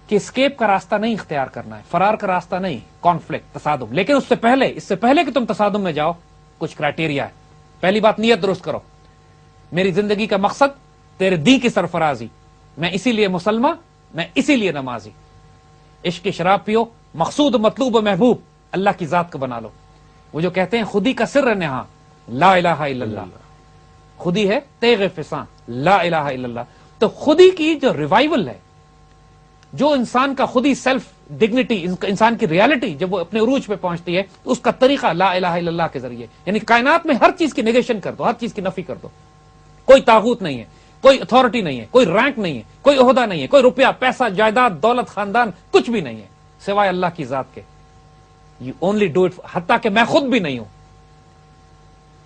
[SPEAKER 1] کہ اسکیپ کا راستہ نہیں اختیار کرنا ہے, فرار کا راستہ نہیں, کانفلکٹ, تصادم. لیکن اس سے پہلے کہ تم تصادم میں جاؤ کچھ کرائٹیریا ہے. پہلی بات, نیت درست کرو. میری زندگی کا مقصد تیرے دین کی سرفرازی, میں اسی لیے مسلمان, میں اسی لیے نمازی. عشق کی شراب پیو, مقصود مطلوب و محبوب اللہ کی ذات کو بنا لو. وہ جو کہتے ہیں خودی کا سر نہاں لا الہ الا اللہ, خودی ہے تیغ فساں لا الہ الا اللہ. تو خودی کی جو ریوائول ہے, جو انسان کا خودی سیلف ڈگنیٹی, انسان کی ریالٹی جب وہ اپنے عروج پہ پہنچتی ہے, اس کا طریقہ لا الہ الا اللہ کے ذریعے. یعنی کائنات میں ہر چیز کی نیگیشن کر دو, ہر چیز کی نفی کر دو. کوئی طاغوت نہیں ہے, کوئی اتھارٹی نہیں ہے, کوئی رینک نہیں ہے, کوئی عہدہ نہیں ہے, کوئی روپیہ پیسہ جائیداد دولت خاندان کچھ بھی نہیں ہے سوائے اللہ کی ذات کے. یو اونلی ڈو اٹ, حتیٰ کہ میں خود بھی نہیں ہوں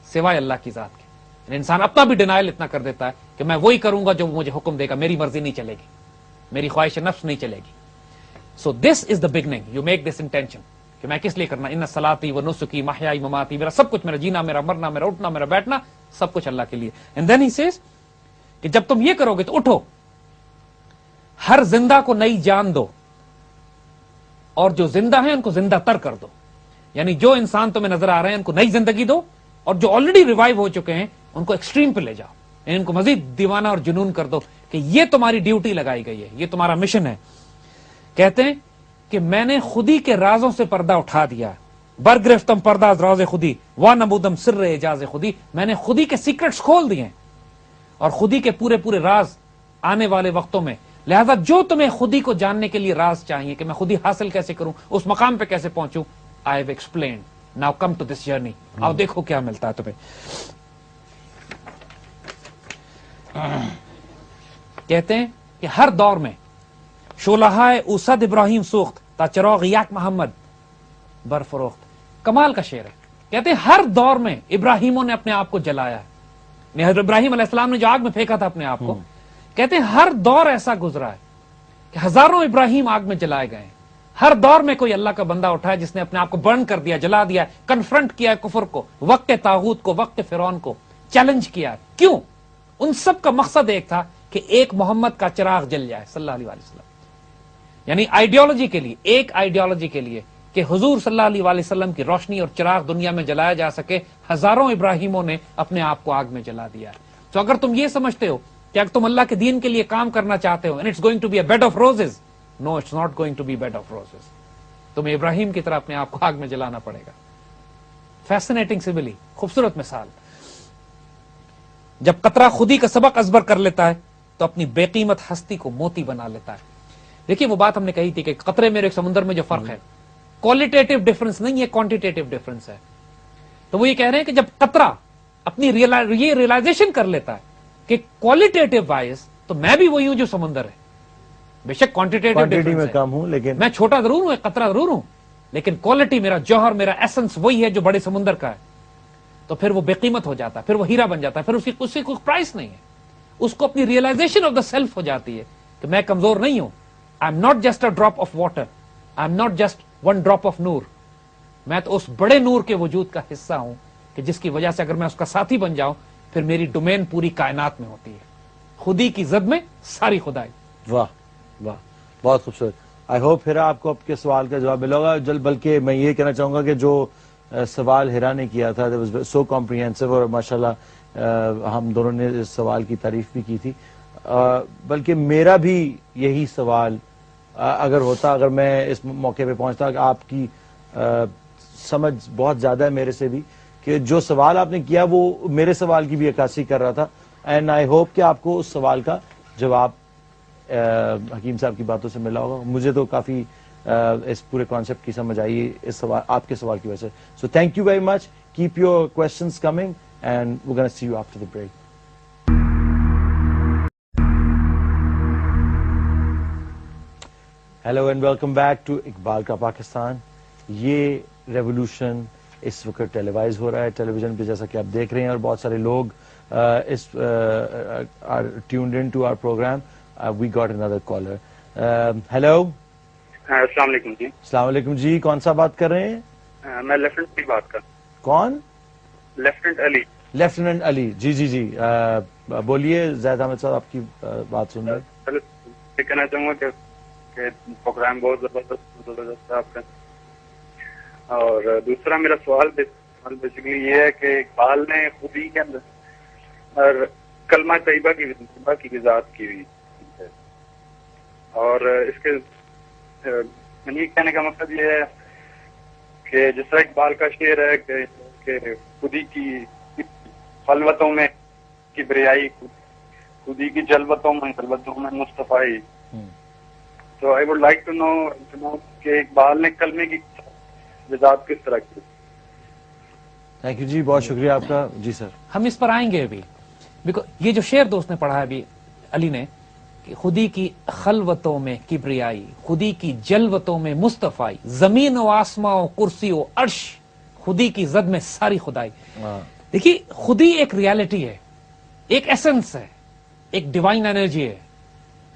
[SPEAKER 1] سوائے اللہ کی ذات کے. انسان اپنا بھی ڈینائل اتنا کر دیتا ہے کہ میں وہی کروں گا جو مجھے حکم دے گا, میری مرضی نہیں چلے گی, میری خواہش نفس نہیں چلے گی. So this is the beginning, you make this intention کہ میں کس لیے کرنا, ان صلاتی و نسکی محیائی مماتی, میرا سب کچھ, میرا جینا, میرا مرنا, میرا اٹھنا, میرا بیٹھنا, سب کچھ اللہ کے لیے. اینڈ دین ہی سیز کہ جب تم یہ کرو گے تو اٹھو, ہر زندہ کو نئی جان دو, اور جو زندہ ہیں ان کو زندہ تر کر دو. یعنی جو انسان تمہیں نظر آ رہے ہیں ان کو نئی زندگی دو, اور جو آلریڈی ریوائیو ہو چکے ہیں ان کو ایکسٹریم پہ لے جاؤ, یعنی ان کو مزید دیوانہ اور جنون کر دو کہ یہ تمہاری ڈیوٹی لگائی گئی ہے, یہ تمہارا مشن ہے. کہتے ہیں کہ میں نے خودی کے رازوں سے پردہ اٹھا دیا، برگرفتم پردہ از راز خودی وانمودم سر اعجاز خودی، میں نے خودی کے سیکرٹس کھول دیے اور خودی کے پورے پورے راز آنے والے وقتوں میں. لہذا جو تمہیں خودی کو جاننے کے لیے راز چاہیے کہ میں خودی حاصل کیسے کروں، اس مقام پہ کیسے پہنچوں، I have explained. Now come to this journey. آؤ دیکھو کیا ملتا ہے تمہیں. کہتے ہیں کہ ہر دور میں شولہائے اوسد ابراہیم سوخت تا چراغ یک محمد برفروخت. کمال کا شعر ہے. کہتے ہیں ہر دور میں ابراہیموں نے اپنے آپ کو جلایا ہے. حضرت ابراہیم علیہ السلام نے جو آگ میں پھینکا تھا اپنے آپ کو، کہتے ہیں ہر دور ایسا گزرا ہے کہ ہزاروں ابراہیم آگ میں جلائے گئے ہیں. ہر دور میں کوئی اللہ کا بندہ اٹھا ہے جس نے اپنے آپ کو برن کر دیا، جلا دیا، کنفرنٹ کیا ہے کفر کو، وقت طاغوت کو، وقت فرعون کو چیلنج کیا. کیوں؟ ان سب کا مقصد ایک تھا کہ ایک محمد کا چراغ جل جائے صلی اللہ علیہ وسلم. یعنی آئیڈیالوجی کے لیے، ایک آئیڈیالوجی کے لیے کہ حضور صلی اللہ علیہ وسلم کی روشنی اور چراغ دنیا میں جلایا جا سکے، ہزاروں ابراہیموں نے اپنے آپ کو آگ میں جلا دیا. تو اگر تم یہ سمجھتے ہو کہ اگر تم اللہ کے دین کے لیے کام کرنا چاہتے ہو، and it's going to be a bed of roses, no it's not going to be bed of roses. تمہیں ابراہیم کی طرح اپنے آپ کو آگ میں جلانا پڑے گا. فیسنیٹنگ سملی، خوبصورت مثال. جب قطرہ خودی کا سبق ازبر کر لیتا ہے تو اپنی بے قیمت ہستی کو موتی بنا لیتا ہے. دیکھیے وہ بات ہم نے کہی تھی کہ قطرے میں اور ایک سمندر میں جو فرق ہے، کوالٹیٹیو ڈفرنس نہیں ہے، کوانٹیٹیو ڈفرنس ہے. تو وہ یہ کہہ رہے ہیں کہ جب قطرہ اپنی یہ ریلائزیشن کر لیتا ہے کہ کوالٹیٹیو وائز تو میں بھی وہی ہوں جو سمندر ہے. بے شک کوانٹیٹیو
[SPEAKER 2] میں کم ہوں، لیکن
[SPEAKER 1] میں چھوٹا ضرور ہوں، ایک قطرہ ضرور ہوں، لیکن کوالٹی، میرا جوہر، میرا ایسنس وہی ہے جو بڑے سمندر کا ہے. تو پھر وہ بے قیمت ہو جاتا ہے، پھر وہ ہیرا بن جاتا ہے، پھر اس کی کوئی پرائس نہیں ہے. اس کو اپنی ریئلائزیشن آف دا سیلف ہو جاتی ہے کہ میں کمزور نہیں ہوں. I am not just a drop of water, I am not just one drop of نور. میں تو اس بڑے نور کے وجود کا حصہ ہوں کہ جس کی وجہ سے اگر میں اس کا ساتھی بن جاؤں پھر میری ڈومین پوری کائنات میں ہوتی ہے. خودی کی زد میں ساری خدائی. واہ
[SPEAKER 2] واہ، بہت خوبصورت. آئی ہوپ ہیرا آپ کو آپ کے سوال کا جواب ملا ہوگا. بلکہ میں یہ کہنا چاہوں گا کہ جو سوال ہیرا نے کیا تھا سو کمپریہنسو، اور ماشاءاللہ ہم دونوں نے اس سوال کی تعریف بھی کی تھی. بلکہ میرا بھی یہی سوال اگر ہوتا، اگر میں اس موقع پہ پہنچتا کہ آپ کی سمجھ بہت زیادہ ہے میرے سے بھی، کہ جو سوال آپ نے کیا وہ میرے سوال کی بھی عکاسی کر رہا تھا. اینڈ آئی ہوپ کہ آپ کو اس سوال کا جواب حکیم صاحب کی باتوں سے ملا ہوگا. مجھے تو کافی اس پورے کانسیپٹ کی سمجھ آئی اس سوال، آپ کے سوال کی وجہ سے. So thank you very much. Keep your questions coming and we gonna see you after the break. Hello and welcome back to Iqbal کا پاکستان. یہ ریولوشن اس وقت ٹیلی وائز ہو رہا ہے ٹیلی ویژن پہ، جیسا کہ آپ دیکھ رہے ہیں، اور بہت سارے لوگ اس are tuned into our program. We got another caller. Hello,
[SPEAKER 4] السلام علیکم جی.
[SPEAKER 2] السلام علیکم جی. کون سا بات کر رہے ہیں؟
[SPEAKER 4] میں لیفٹیننٹ کی بات کر.
[SPEAKER 2] کون؟
[SPEAKER 4] لیفٹیننٹ علی.
[SPEAKER 2] لیفٹیننٹ علی، جی جی جی. بولیے زید احمد صاحب، آپ کی بات سن رہے ہیں.
[SPEAKER 4] یہ کہنا چاہوں گا کہ پروگرام بہت زبردست ہے آپ کا. اور دوسرا میرا سوال بیسیکلی یہ ہے کہ اقبال نے خودی کے اندر کلمہ طیبہ کی وضاحت کی ہوئی ہے، اور اس کے یہ کہنے کا مقصد یہ ہے کہ جس طرح اقبال کا شعر ہے کہ خودی کی خلوتوں میں کبریائی، خودی کی جلوتوں میں مصطفائی. تو I would like to know کہ اقبال نے کلمے کی وضاحت کس طرح کی.
[SPEAKER 2] تھینک یو جی، بہت شکریہ آپ کا. جی سر،
[SPEAKER 1] ہم اس پر آئیں گے ابھی. یہ جو شعر دوست نے پڑھا ہے ابھی علی نے، کہ خودی کی خلوتوں میں کبریائی، خودی کی جلوتوں میں مصطفائی، زمین و آسماں و کرسی و عرش، خودی کی زد میں ساری خدائی. دیکھیے خودی ایک ریالٹی ہے، ایک ایسنس ہے، ایک ڈیوائن انرجی ہے.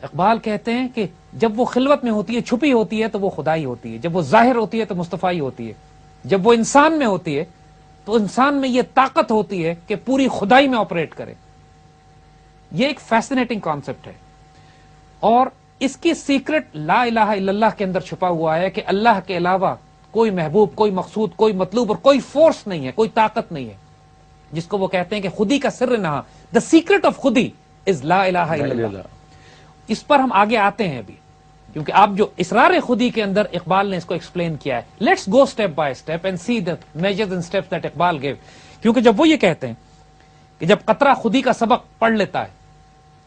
[SPEAKER 1] اقبال کہتے ہیں کہ جب وہ خلوت میں ہوتی ہے، چھپی ہوتی ہے، تو وہ خدائی ہوتی ہے. جب وہ ظاہر ہوتی ہے تو مصطفائی ہوتی ہے. جب وہ انسان میں ہوتی ہے تو انسان میں یہ طاقت ہوتی ہے کہ پوری خدائی میں آپریٹ کرے. یہ ایک فیسنیٹنگ کانسیپٹ ہے، اور اس کی سیکرٹ لا الہ الا اللہ کے اندر چھپا ہوا ہے کہ اللہ کے علاوہ کوئی محبوب، کوئی مقصود، کوئی مطلوب اور کوئی فورس نہیں ہے، کوئی طاقت نہیں ہے، جس کو وہ کہتے ہیں کہ خودی کا سر نہا. دا سیکرٹ آف خودی از لا الہ الا اللہ. اس پر ہم آگے آتے ہیں ابھی، کیونکہ آپ جو اسرار خودی کے اندر اقبال نے اس کو ایکسپلین کیا ہے. Let's go step by step and see the measures and steps that Iqbal gave. کیونکہ جب وہ یہ کہتے ہیں کہ جب قطرہ خودی کا سبق پڑھ لیتا ہے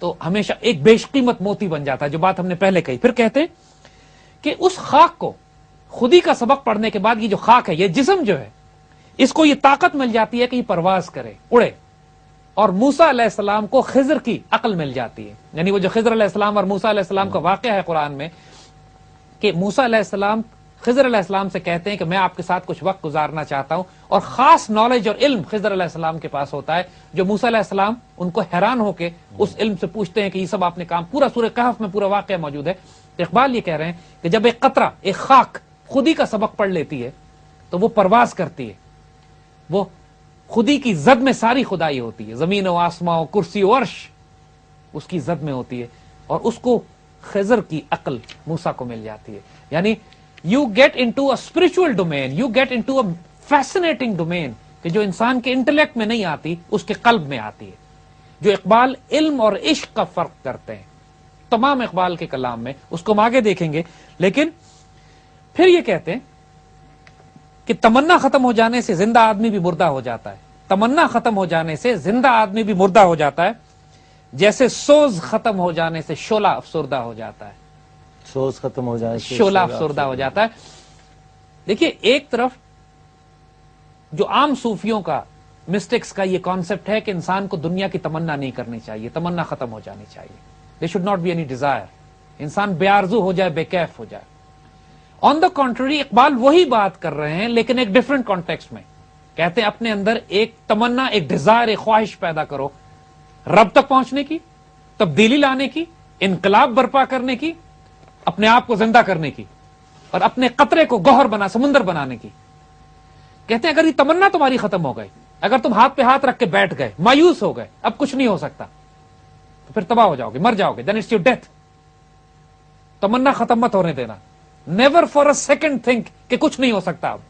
[SPEAKER 1] تو ہمیشہ ایک بیش قیمت موتی بن جاتا ہے, جو بات ہم نے پہلے کہی. پھر کہتے ہیں کہ اس خاک کو خودی کا سبق پڑھنے کے بعد یہ جو خاک ہے, یہ جسم جو ہے, اس کو یہ طاقت مل جاتی ہے کہ یہ پرواز کرے, اڑے. اور موسیٰ علیہ السلام کو خضر کی عقل مل جاتی ہے. یعنی وہ جو خضر علیہ السلام اور موسیٰ علیہ السلام کا واقعہ ہے قرآن میں, کہ موسیٰ علیہ السلام خضر علیہ السلام سے کہتے ہیں کہ میں آپ کے ساتھ کچھ وقت گزارنا چاہتا ہوں, اور خاص نالج اور علم خضر علیہ السلام کے پاس ہوتا ہے, جو موسیٰ علیہ السلام ان کو حیران ہو کے اس علم سے پوچھتے ہیں کہ یہ سب آپ نے کام, پورا سورہ کہف میں پورا واقعہ موجود ہے. تو اقبال یہ کہہ رہے ہیں کہ جب ایک قطرہ, ایک خاک خودی کا سبق پڑھ لیتی ہے تو وہ پرواز کرتی ہے, وہ خودی کی زد میں ساری خدائی ہوتی ہے, زمین و آسمان و کرسی و عرش اس کی زد میں ہوتی ہے, اور اس کو خضر کی عقل موسیٰ کو مل جاتی ہے. یعنی you get into a spiritual domain, you get into a fascinating domain کہ جو انسان کے انٹلیکٹ میں نہیں آتی, اس کے قلب میں آتی ہے. جو اقبال علم اور عشق کا فرق کرتے ہیں تمام اقبال کے کلام میں, اس کو ہم آگے دیکھیں گے. لیکن پھر یہ کہتے ہیں کہ تمنا ختم ہو جانے سے زندہ آدمی بھی مردہ ہو جاتا ہے. تمنا ختم ہو جانے سے زندہ آدمی بھی مردہ ہو جاتا ہے, جیسے سوز ختم ہو جانے سے شعلہ افسردہ ہو جاتا ہے.
[SPEAKER 2] سوز ختم ہو جائے,
[SPEAKER 1] شعلہ افسردہ ہو جاتا ہے. دیکھیے, ایک طرف جو عام صوفیوں کا مسٹکس کا یہ کانسیپٹ ہے کہ انسان کو دنیا کی تمنا نہیں کرنی چاہیے, تمنا ختم ہو جانی چاہیے. They should not be any desire, انسان بے آرزو ہو جائے, بے کیف ہو جائے. آن دا کنٹری اقبال وہی بات کر رہے ہیں لیکن ایک ڈفرنٹ کانٹیکسٹ میں. کہتے ہیں اپنے اندر ایک تمنا, ایک ڈیزائر, ایک خواہش پیدا کرو رب تک پہنچنے کی, تبدیلی لانے کی, انقلاب برپا کرنے کی, اپنے آپ کو زندہ کرنے کی, اور اپنے قطرے کو گوہر بنا, سمندر بنانے کی. کہتے ہیں اگر یہ تمنا تمہاری ختم ہو گئی, اگر تم ہاتھ پہ ہاتھ رکھ کے بیٹھ گئے, مایوس ہو گئے, اب کچھ نہیں ہو سکتا, تو پھر تباہ ہو جاؤ گے, مر جاؤ گے. دین اٹس یور ڈیتھ. تمنا ختم مت ہونے دینا. Never for a second think کہ کچھ نہیں ہو سکتا. اب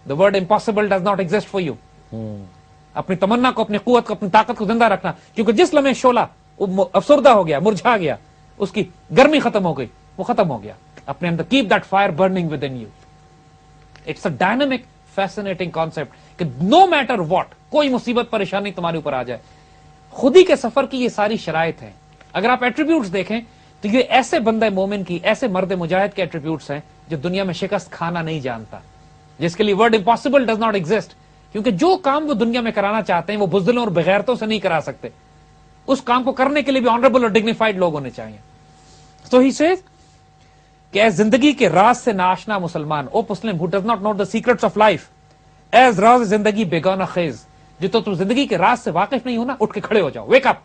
[SPEAKER 1] the word impossible does not exist for you. اپنی تمنا کو, اپنی قوت کو, اپنی طاقت کو زندہ رکھنا, کیونکہ جس لمحے شعلہ افسردہ ہو گیا, مرجھا گیا, اس کی گرمی ختم ہو گئی, وہ ختم ہو گیا. اپنے اندر keep that fire burning within you. It's a dynamic fascinating concept کہ نو میٹر واٹ, کوئی مصیبت پریشانی تمہارے اوپر آ جائے. خودی کے سفر کی یہ ساری شرائط ہیں. اگر آپ ایٹریبیوٹس دیکھیں تو یہ ایسے بندہ مومن کی, ایسے مرد مجاہد کے ایٹریبیوٹس ہیں جو دنیا میں شکست کھانا نہیں جانتا, جس کے لیے word impossible does not exist. کیونکہ جو کام وہ دنیا میں کرانا چاہتے ہیں وہ بزدلوں اور بغیرتوں سے نہیں کرا سکتے. اس کام کو کرنے کے لیے بھی آنریبل اور ڈگنیفائڈ لوگ ہونے چاہیے. So he says کہ اے زندگی کے راز سے ناشنا مسلمان, او مسلم who does not know the secrets of life, as راز زندگی بیگانہ خیز, جو تو تم زندگی کے راز سے واقف نہیں ہونا, اٹھ کے کھڑے ہو جاؤ, ویک اپ,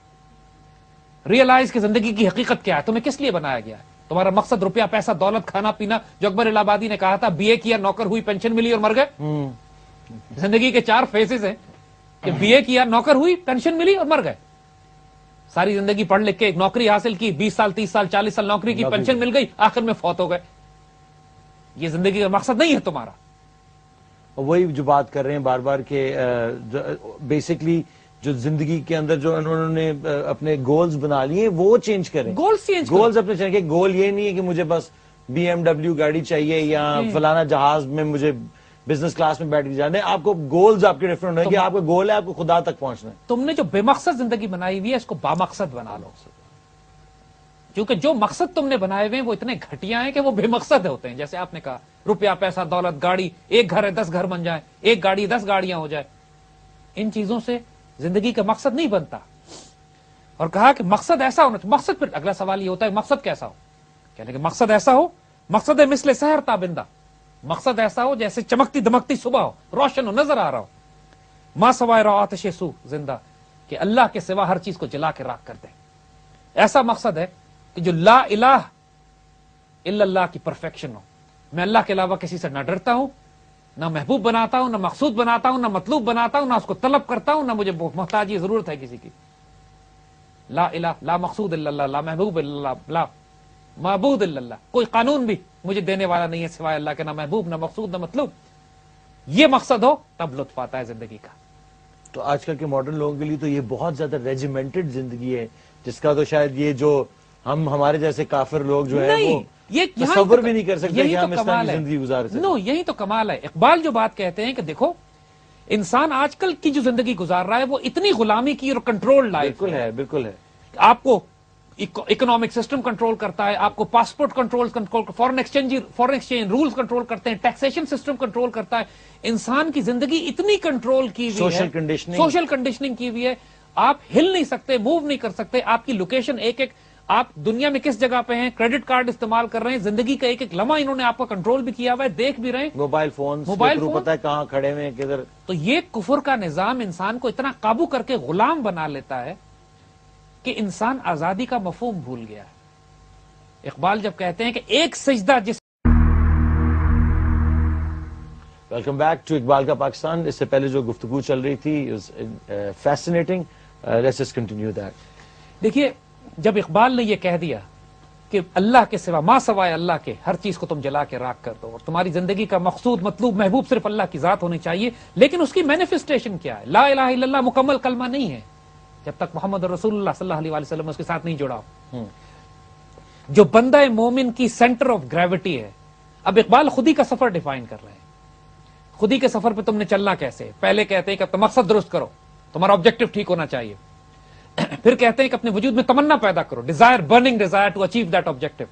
[SPEAKER 1] ریئلائز کہ زندگی کی حقیقت کیا ہے, تمہیں کس لیے بنایا گیا ہے. تمہارا مقصد روپیہ, پیسہ, دولت, کھانا پینا, جو اکبر الہ آبادی نے کہا تھا, بی اے کیا, نوکر ہوئی, پینشن ملی اور مر گئے. زندگی کے 4 فیزز ہیں کہ بی اے کیا, نوکر ہوئی, پینشن ملی اور مر گئے. ساری زندگی پڑھ لکھ کے ایک نوکری حاصل کی, 20 سال 30 سال 40 سال نوکری کی, پینشن مل گئی, آخر میں فوت ہو گئے. یہ زندگی کا مقصد نہیں ہے تمہارا.
[SPEAKER 2] وہی جو بات کر رہے ہیں بار بار کہ بیسکلی جو زندگی کے اندر جو انہوں نے اپنے گولز بنا لیے وہ چینج کریں. گولز اپنے چینج کریں. گول یہ نہیں ہے کہ مجھے بس BMW گاڑی چاہیے یا فلانا جہاز میں مجھے بزنس کلاس میں بیٹھ کے جانا ہے. آپ کو گولز آپ کے ڈفرنٹ ہیں کہ آپ کا گول ہے آپ کو خدا تک پہنچنا ہے. تم
[SPEAKER 1] نے جو بے مقصد زندگی بنائی ہوئی ہے اس کو بامقصد بنا لو, کیونکہ جو مقصد تم نے بنائے ہوئے ہیں وہ اتنے گھٹیا ہیں کہ وہ بے مقصد ہوتے ہیں. جیسے آپ نے کہا, روپیہ, پیسہ, دولت, گاڑی, ایک گھر ہے 10 گھر بن جائیں, ایک گاڑی 10 گاڑیاں ہو جائے. ان چیزوں سے زندگی کا مقصد نہیں بنتا. اور کہا کہ مقصد ایسا ہونا چاہیے. مقصد, پھر اگلا سوال یہ ہوتا ہے مقصد کیسا ہو. کہنے کہ مقصد ایسا ہو, مقصد ہے مثل سحر تابندہ, مقصد ایسا ہو جیسے چمکتی دمکتی صبح ہو, روشن ہو, نظر آ رہا ہو. ما سوائے رو آتش سو زندہ, کہ اللہ کے سوا ہر چیز کو جلا کے راکھ کر دے. ایسا مقصد ہے کہ جو لا الہ الا اللہ کی پرفیکشن ہو. میں اللہ کے علاوہ کسی سے نہ ڈرتا ہوں, نہ محبوب بناتا ہوں, نہ مقصود بناتا ہوں, نہ مطلوب بناتا ہوں, نہ اس کو طلب کرتا ہوں, نہ مجھے محتاجی ضرورت ہے کسی کی. لا الہ, لا مقصود الا اللہ, لا محبوب الا اللہ, لا معبود الا اللہ. کوئی قانون بھی مجھے دینے والا نہیں ہے سوائے اللہ کے, نہ محبوب, نہ مقصود, نہ مطلوب. یہ مقصد ہو تب لطف آتا ہے زندگی کا.
[SPEAKER 2] تو آج کل کے ماڈرن لوگوں کے لیے تو یہ بہت زیادہ ریجیمنٹڈ زندگی ہے, جس کا تو شاید یہ جو ہم ہمارے جیسے کافر لوگ جو ہے وہ
[SPEAKER 1] یہ
[SPEAKER 2] تصور بھی نہیں کر سکتے کہ ہم اسلامی زندگی گزار سکتے.
[SPEAKER 1] نو یہی تو کمال ہے. اقبال جو بات کہتے ہیں کہ دیکھو انسان آج کل کی جو زندگی گزار رہا ہے وہ اتنی غلامی کی اور کنٹرول لائف
[SPEAKER 2] ہے. بالکل ہے.
[SPEAKER 1] آپ کو اکنامک سسٹم کنٹرول کرتا ہے, آپ کو passport control foreign exchange rules control کرتے ہیں, ٹیکسیشن سسٹم کنٹرول کرتا ہے. انسان کی زندگی اتنی کنٹرول کی ہوئی ہے, سوشل کنڈیشننگ کی ہوئی ہے, آپ ہل نہیں سکتے, موو نہیں کر سکتے. آپ کی لوکیشن ایک ایک, آپ دنیا میں کس جگہ پہ ہیں, کریڈٹ کارڈ استعمال کر رہے ہیں, زندگی کا ایک ایک لمحہ انہوں نے آپ کا کنٹرول بھی کیا ہوا ہے, دیکھ بھی رہے ہیں.
[SPEAKER 2] موبائل فون پتہ ہے کہاں کھڑے ہوئے کدھر.
[SPEAKER 1] تو یہ کفر کا نظام انسان کو اتنا قابو کر کے غلام بنا لیتا ہے کہ انسان آزادی کا مفہوم بھول گیا ہے. اقبال جب کہتے ہیں کہ ایک سجدہ جس.
[SPEAKER 2] ویلکم بیک ٹو اقبال کا پاکستان. اس سے پہلے جو گفتگو چل رہی تھی fascinating, let's just continue that.
[SPEAKER 1] دیکھیے جب اقبال نے یہ کہہ دیا کہ اللہ کے سوا ما سوائے اللہ کے ہر چیز کو تم جلا کے راکھ کر دو اور تمہاری زندگی کا مقصود مطلوب محبوب صرف اللہ کی ذات ہونی چاہیے, لیکن اس کی مینیفیسٹیشن کیا ہے؟ لا الہ الا اللہ مکمل کلمہ نہیں ہے جب تک محمد رسول اللہ صلی اللہ علیہ وسلم اس کے ساتھ نہیں جڑا. جو بندہ مومن کی سینٹر آف گریوٹی ہے. اب اقبال خودی کا سفر ڈیفائن کر رہے ہیں. خودی کے سفر پہ تم نے چلنا کیسے؟ پہلے کہتے ہیں کہ اپنا مقصد درست کرو, تمہارا آبجیکٹو ٹھیک ہونا چاہیے. پھر کہتے ہیں کہ اپنے وجود میں تمنا پیدا کرو, desire, burning desire to achieve that objective.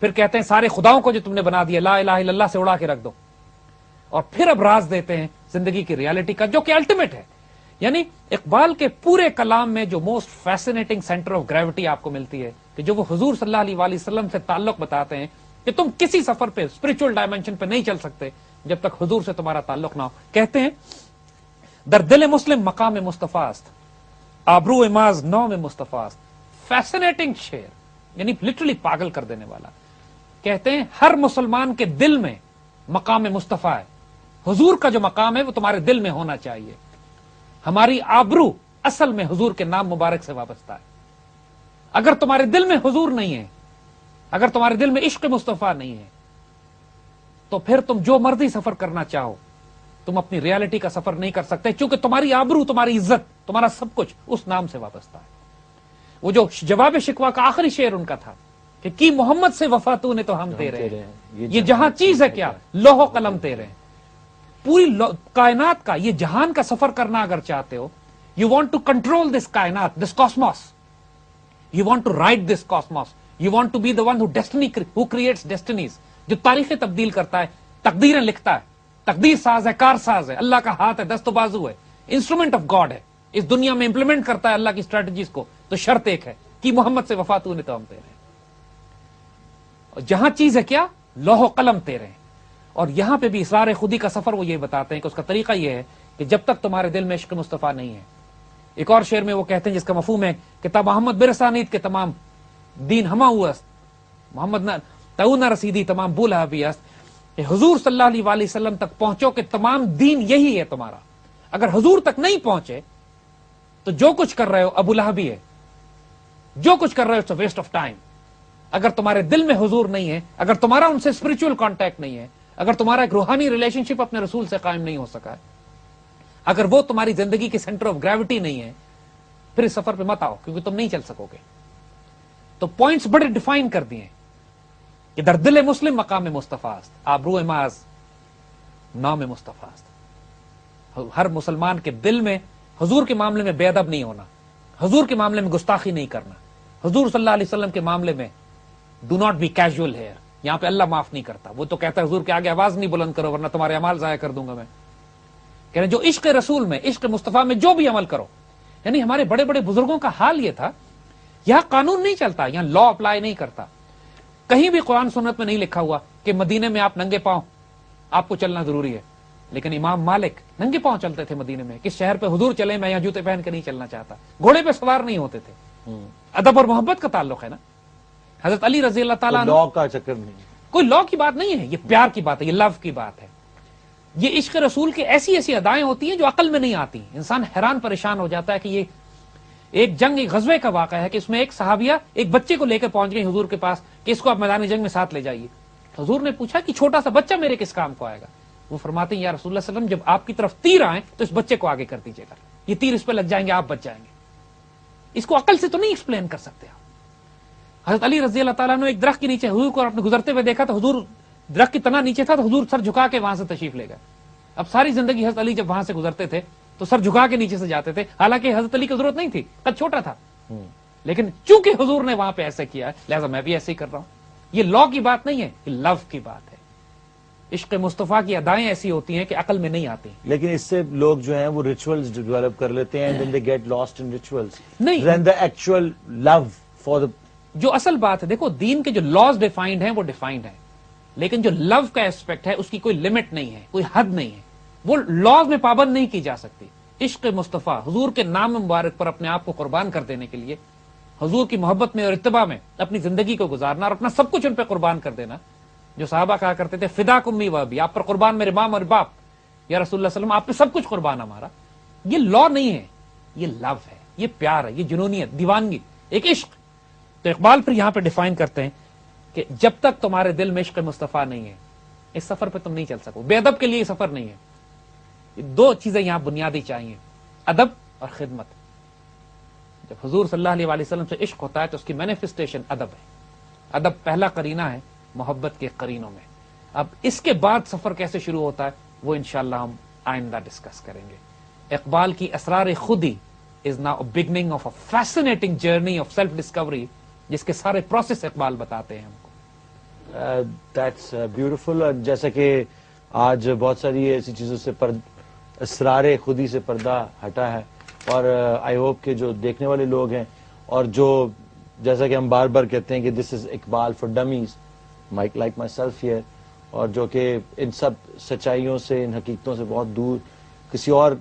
[SPEAKER 1] پھر کہتے ہیں سارے خداؤں کو جو تم نے بنا دیا لا الہ الا اللہ سے اڑا کے رکھ دو. اور پھر اب راز دیتے ہیں زندگی کی ریالٹی کا جو کہ الٹیمیٹ ہے. یعنی اقبال کے پورے کلام میں جو most fascinating centre of gravity آپ کو ملتی ہے کہ جو وہ حضور صلی اللہ علیہ وسلم سے تعلق بتاتے ہیں کہ تم کسی سفر پہ اسپرچل ڈائمینشن پہ نہیں چل سکتے جب تک حضور سے تمہارا تعلق نہ ہو. کہتے ہیں در دل مسلم مقام مصطفیٰ است, آبرو اماز نو میں مصطفیٰ است. فیسنیٹنگ شعر, یعنی لٹرلی پاگل کر دینے والا. کہتے ہیں ہر مسلمان کے دل میں مقام مصطفیٰ ہے, حضور کا جو مقام ہے وہ تمہارے دل میں ہونا چاہیے. ہماری آبرو اصل میں حضور کے نام مبارک سے وابستہ ہے. اگر تمہارے دل میں حضور نہیں ہے, اگر تمہارے دل میں عشق مصطفیٰ نہیں ہے, تو پھر تم جو مرضی سفر کرنا چاہو تم اپنی ریالٹی کا سفر نہیں کر سکتے, کیونکہ تمہاری آبرو, تمہاری عزت, تمہارا سب کچھ اس نام سے وابستہ ہے. وہ جو جواب شکوہ کا آخری شعر ان کا تھا کہ کی محمد سے وفا تو نے تو ہم تیرے ہیں, یہ جہاں چیز ہے کیا لوح و قلم تیرے ہیں. پوری کائنات کا یہ جہان کا سفر کرنا اگر چاہتے ہو, you want to control this کائنات, this cosmos, you want to write this cosmos, you want to be the one who creates destinies, جو تاریخیں تبدیل کرتا ہے, تقدیریں لکھتا ہے, تقدیر ساز ہے, کار ساز ہے, اللہ کا ہاتھ ہے, دست و بازو ہے, انسٹرومنٹ آف گاڈ ہے, اس دنیا میں امپلیمنٹ کرتا ہے اللہ کی اسٹریٹجیز کو. تو شرط ایک ہے کہ محمد سے وفا تو نے تو ہم تیرے ہیں. جہاں چیز ہے کیا لوح و قلم تیرے ہیں. اور یہاں پہ بھی اسرار خودی کا سفر وہ یہ بتاتے ہیں کہ اس کا طریقہ یہ ہے کہ جب تک تمہارے دل میں عشق مصطفیٰ نہیں ہے. ایک اور شعر میں وہ کہتے ہیں جس کا مفہوم ہے کہ تب محمد برسانید کے تمام دین ہما ہوا است, محمد نہ تو نہ رسیدی تمام بولا بھی است. کہ حضور صلی اللہ علیہ وسلم تک پہنچو کہ تمام دین یہی ہے تمہارا. اگر حضور تک نہیں پہنچے تو جو کچھ کر رہے ہو ابو لہبی ہے, جو کچھ کر رہے ہو ویسٹ آف ٹائم. اگر تمہارے دل میں حضور نہیں ہے, اگر تمہارا ان سے اسپرچل کانٹیکٹ نہیں ہے, اگر تمہارا ایک روحانی ریلیشن شپ اپنے رسول سے قائم نہیں ہو سکا ہے, اگر وہ تمہاری زندگی کی سینٹر آف گریوٹی نہیں ہے, پھر اس سفر پہ مت آؤ کیونکہ تم نہیں چل سکو گے. تو پوائنٹس بڑے ڈیفائن کر دیے کہ در دل مسلم مقام مصطفیٰ است, آبرو ماز نام مصطفیٰ است. ہر مسلمان کے دل میں حضور کے معاملے میں بے ادب نہیں ہونا, حضور کے معاملے میں گستاخی نہیں کرنا, حضور صلی اللہ علیہ وسلم کے معاملے میں do not be casual here. یہاں پہ اللہ معاف نہیں کرتا, وہ تو کہتا ہے حضور کے آگے آواز نہیں بلند کرو ورنہ تمہارے اعمال ضائع کر دوں گا میں. کہہ رہے جو عشق رسول میں, عشق مصطفیٰ میں جو بھی عمل کرو. یعنی ہمارے بڑے بڑے بزرگوں کا حال یہ تھا, یہاں قانون نہیں چلتا, یہاں لا اپلائی نہیں کرتا. کہیں بھی قرآن سنت میں نہیں لکھا ہوا کہ مدینے میں آپ ننگے پاؤں آپ کو چلنا ضروری ہے. لیکن امام مالک ننگے پاؤں چلتے تھے مدینے میں. کس شہر پہ حضور چلے, میں یہاں جوتے پہن کے نہیں چلنا چاہتا. گھوڑے پہ سوار نہیں ہوتے تھے. ادب اور محبت کا تعلق ہے نا. حضرت علی رضی اللہ تعالیٰ
[SPEAKER 2] لا کا چکر نہیں,
[SPEAKER 1] کوئی لا کی بات نہیں ہے, یہ پیار کی بات ہے, یہ لو کی بات ہے. یہ عشق رسول کی ایسی ایسی ادائیں ہوتی ہیں جو عقل میں نہیں آتی. انسان حیران پریشان ہو جاتا ہے کہ یہ ایک جنگ, ایک غزوے کا واقعہ ہے کہ اس میں ایک صحابیہ ایک بچے کو لے کے پہنچ گئی حضور کے پاس کہ اس کو آپ میدان جنگ میں ساتھ لے جائیے. حضور نے پوچھا کہ چھوٹا سا بچہ میرے کس کام کو آئے گا؟ وہ فرماتے ہیں یا رسول اللہ صلی اللہ علیہ وسلم جب آپ کی طرف تیر آئیں تو اس بچے کو آگے کر دیجیے گا, یہ تیر اس پہ لگ جائیں گے, آپ بچ جائیں گے. اس کو عقل سے تو نہیں ایکسپلین کر سکتے آپ. حضرت علی رضی اللہ تعالیٰ نے ایک درخت کے نیچے حضور کو آپ نے گزرتے ہوئے دیکھا تو حضور درخت کی تنا نیچے تھا تو حضور سر جھکا کے وہاں سے تشریف لے گئے. اب ساری زندگی حضرت علی جب وہاں سے گزرتے تھے تو سر جھکا کے نیچے سے جاتے تھے, حالانکہ حضرت علی کی ضرورت نہیں تھی, قد چھوٹا تھا, لیکن چونکہ حضور نے وہاں پہ ایسے کیا ہے لہذا میں بھی ایسے ہی کر رہا ہوں. یہ لا کی بات نہیں ہے, یہ لو کی بات ہے. عشق مصطفیٰ کی ادائیں ایسی ہوتی ہیں کہ عقل میں نہیں آتی.
[SPEAKER 2] لیکن اس سے لوگ جو ہیں وہ ریچولز ڈیولپ کر لیتے ہیں, then they get lost in rituals.
[SPEAKER 1] نہیں.
[SPEAKER 2] Then the actual love for the
[SPEAKER 1] جو اصل بات ہے, دیکھو دین کے جو لاز ڈیفائنڈ ہیں وہ ڈیفائنڈ ہیں, لیکن جو لو کا ایسپیکٹ ہے اس کی کوئی لمٹ نہیں ہے, کوئی حد نہیں ہے, وہ لاز میں پابند نہیں کی جا سکتی. عشق مصطفیٰ, حضور کے نام مبارک پر اپنے آپ کو قربان کر دینے کے لیے, حضور کی محبت میں اور اتباع میں اپنی زندگی کو گزارنا اور اپنا سب کچھ ان پہ قربان کر دینا. جو صحابہ کہا کرتے تھے فدا کمی و ابی, آپ پر قربان میرے ماں اور باپ, یا رسول اللہ صلی اللہ علیہ وسلم آپ پہ سب کچھ قربان ہمارا. یہ لا نہیں ہے, یہ لو ہے, یہ پیار ہے, یہ جنونیت, دیوانگی, ایک عشق. تو اقبال پھر یہاں پہ ڈیفائن کرتے ہیں کہ جب تک تمہارے دل میں عشق مصطفیٰ نہیں ہے اس سفر پہ تم نہیں چل سکو. بے ادب کے لیے یہ سفر نہیں ہے. دو چیزیں یہاں بنیادی چاہیے, ادب اور خدمت. جب حضور صلی اللہ علیہ وسلم سے عشق ہوتا ہے تو اس کی مینیفیسٹیشن ادب ہے. ادب پہلا قرینہ ہے محبت کے قرینوں میں. اب اس کے بعد سفر کیسے شروع ہوتا ہے وہ انشاءاللہ ہم آئندہ ڈسکس کریں گے. اقبال کی اسرار خودی is now beginning of a fascinating journey of self Discovery, جس کے سارے پروسیس اقبال بتاتے ہیں ہم کو.
[SPEAKER 2] That's beautiful. اور جیسا کہ آج بہت ساری ایسی چیزوں سے اسرار خودی سے پردہ ہٹا ہے, اور آئی ہوپ کہ جو دیکھنے والے لوگ ہیں اور جو جیسا کہ ہم بار بار کہتے ہیں کہ this is Iqbal for dummies, like myself here, اور جو کہ ان سب سچائیوں سے, ان حقیقتوں سے بہت دور کسی اور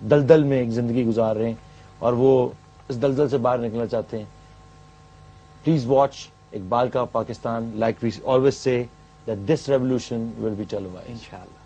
[SPEAKER 2] دلدل میں ایک زندگی گزار رہے ہیں اور وہ اس دلدل سے باہر نکلنا چاہتے ہیں. پلیز واچ اقبال کا Pakistan, like we always say that this revolution will be televised.
[SPEAKER 1] انشاءاللہ.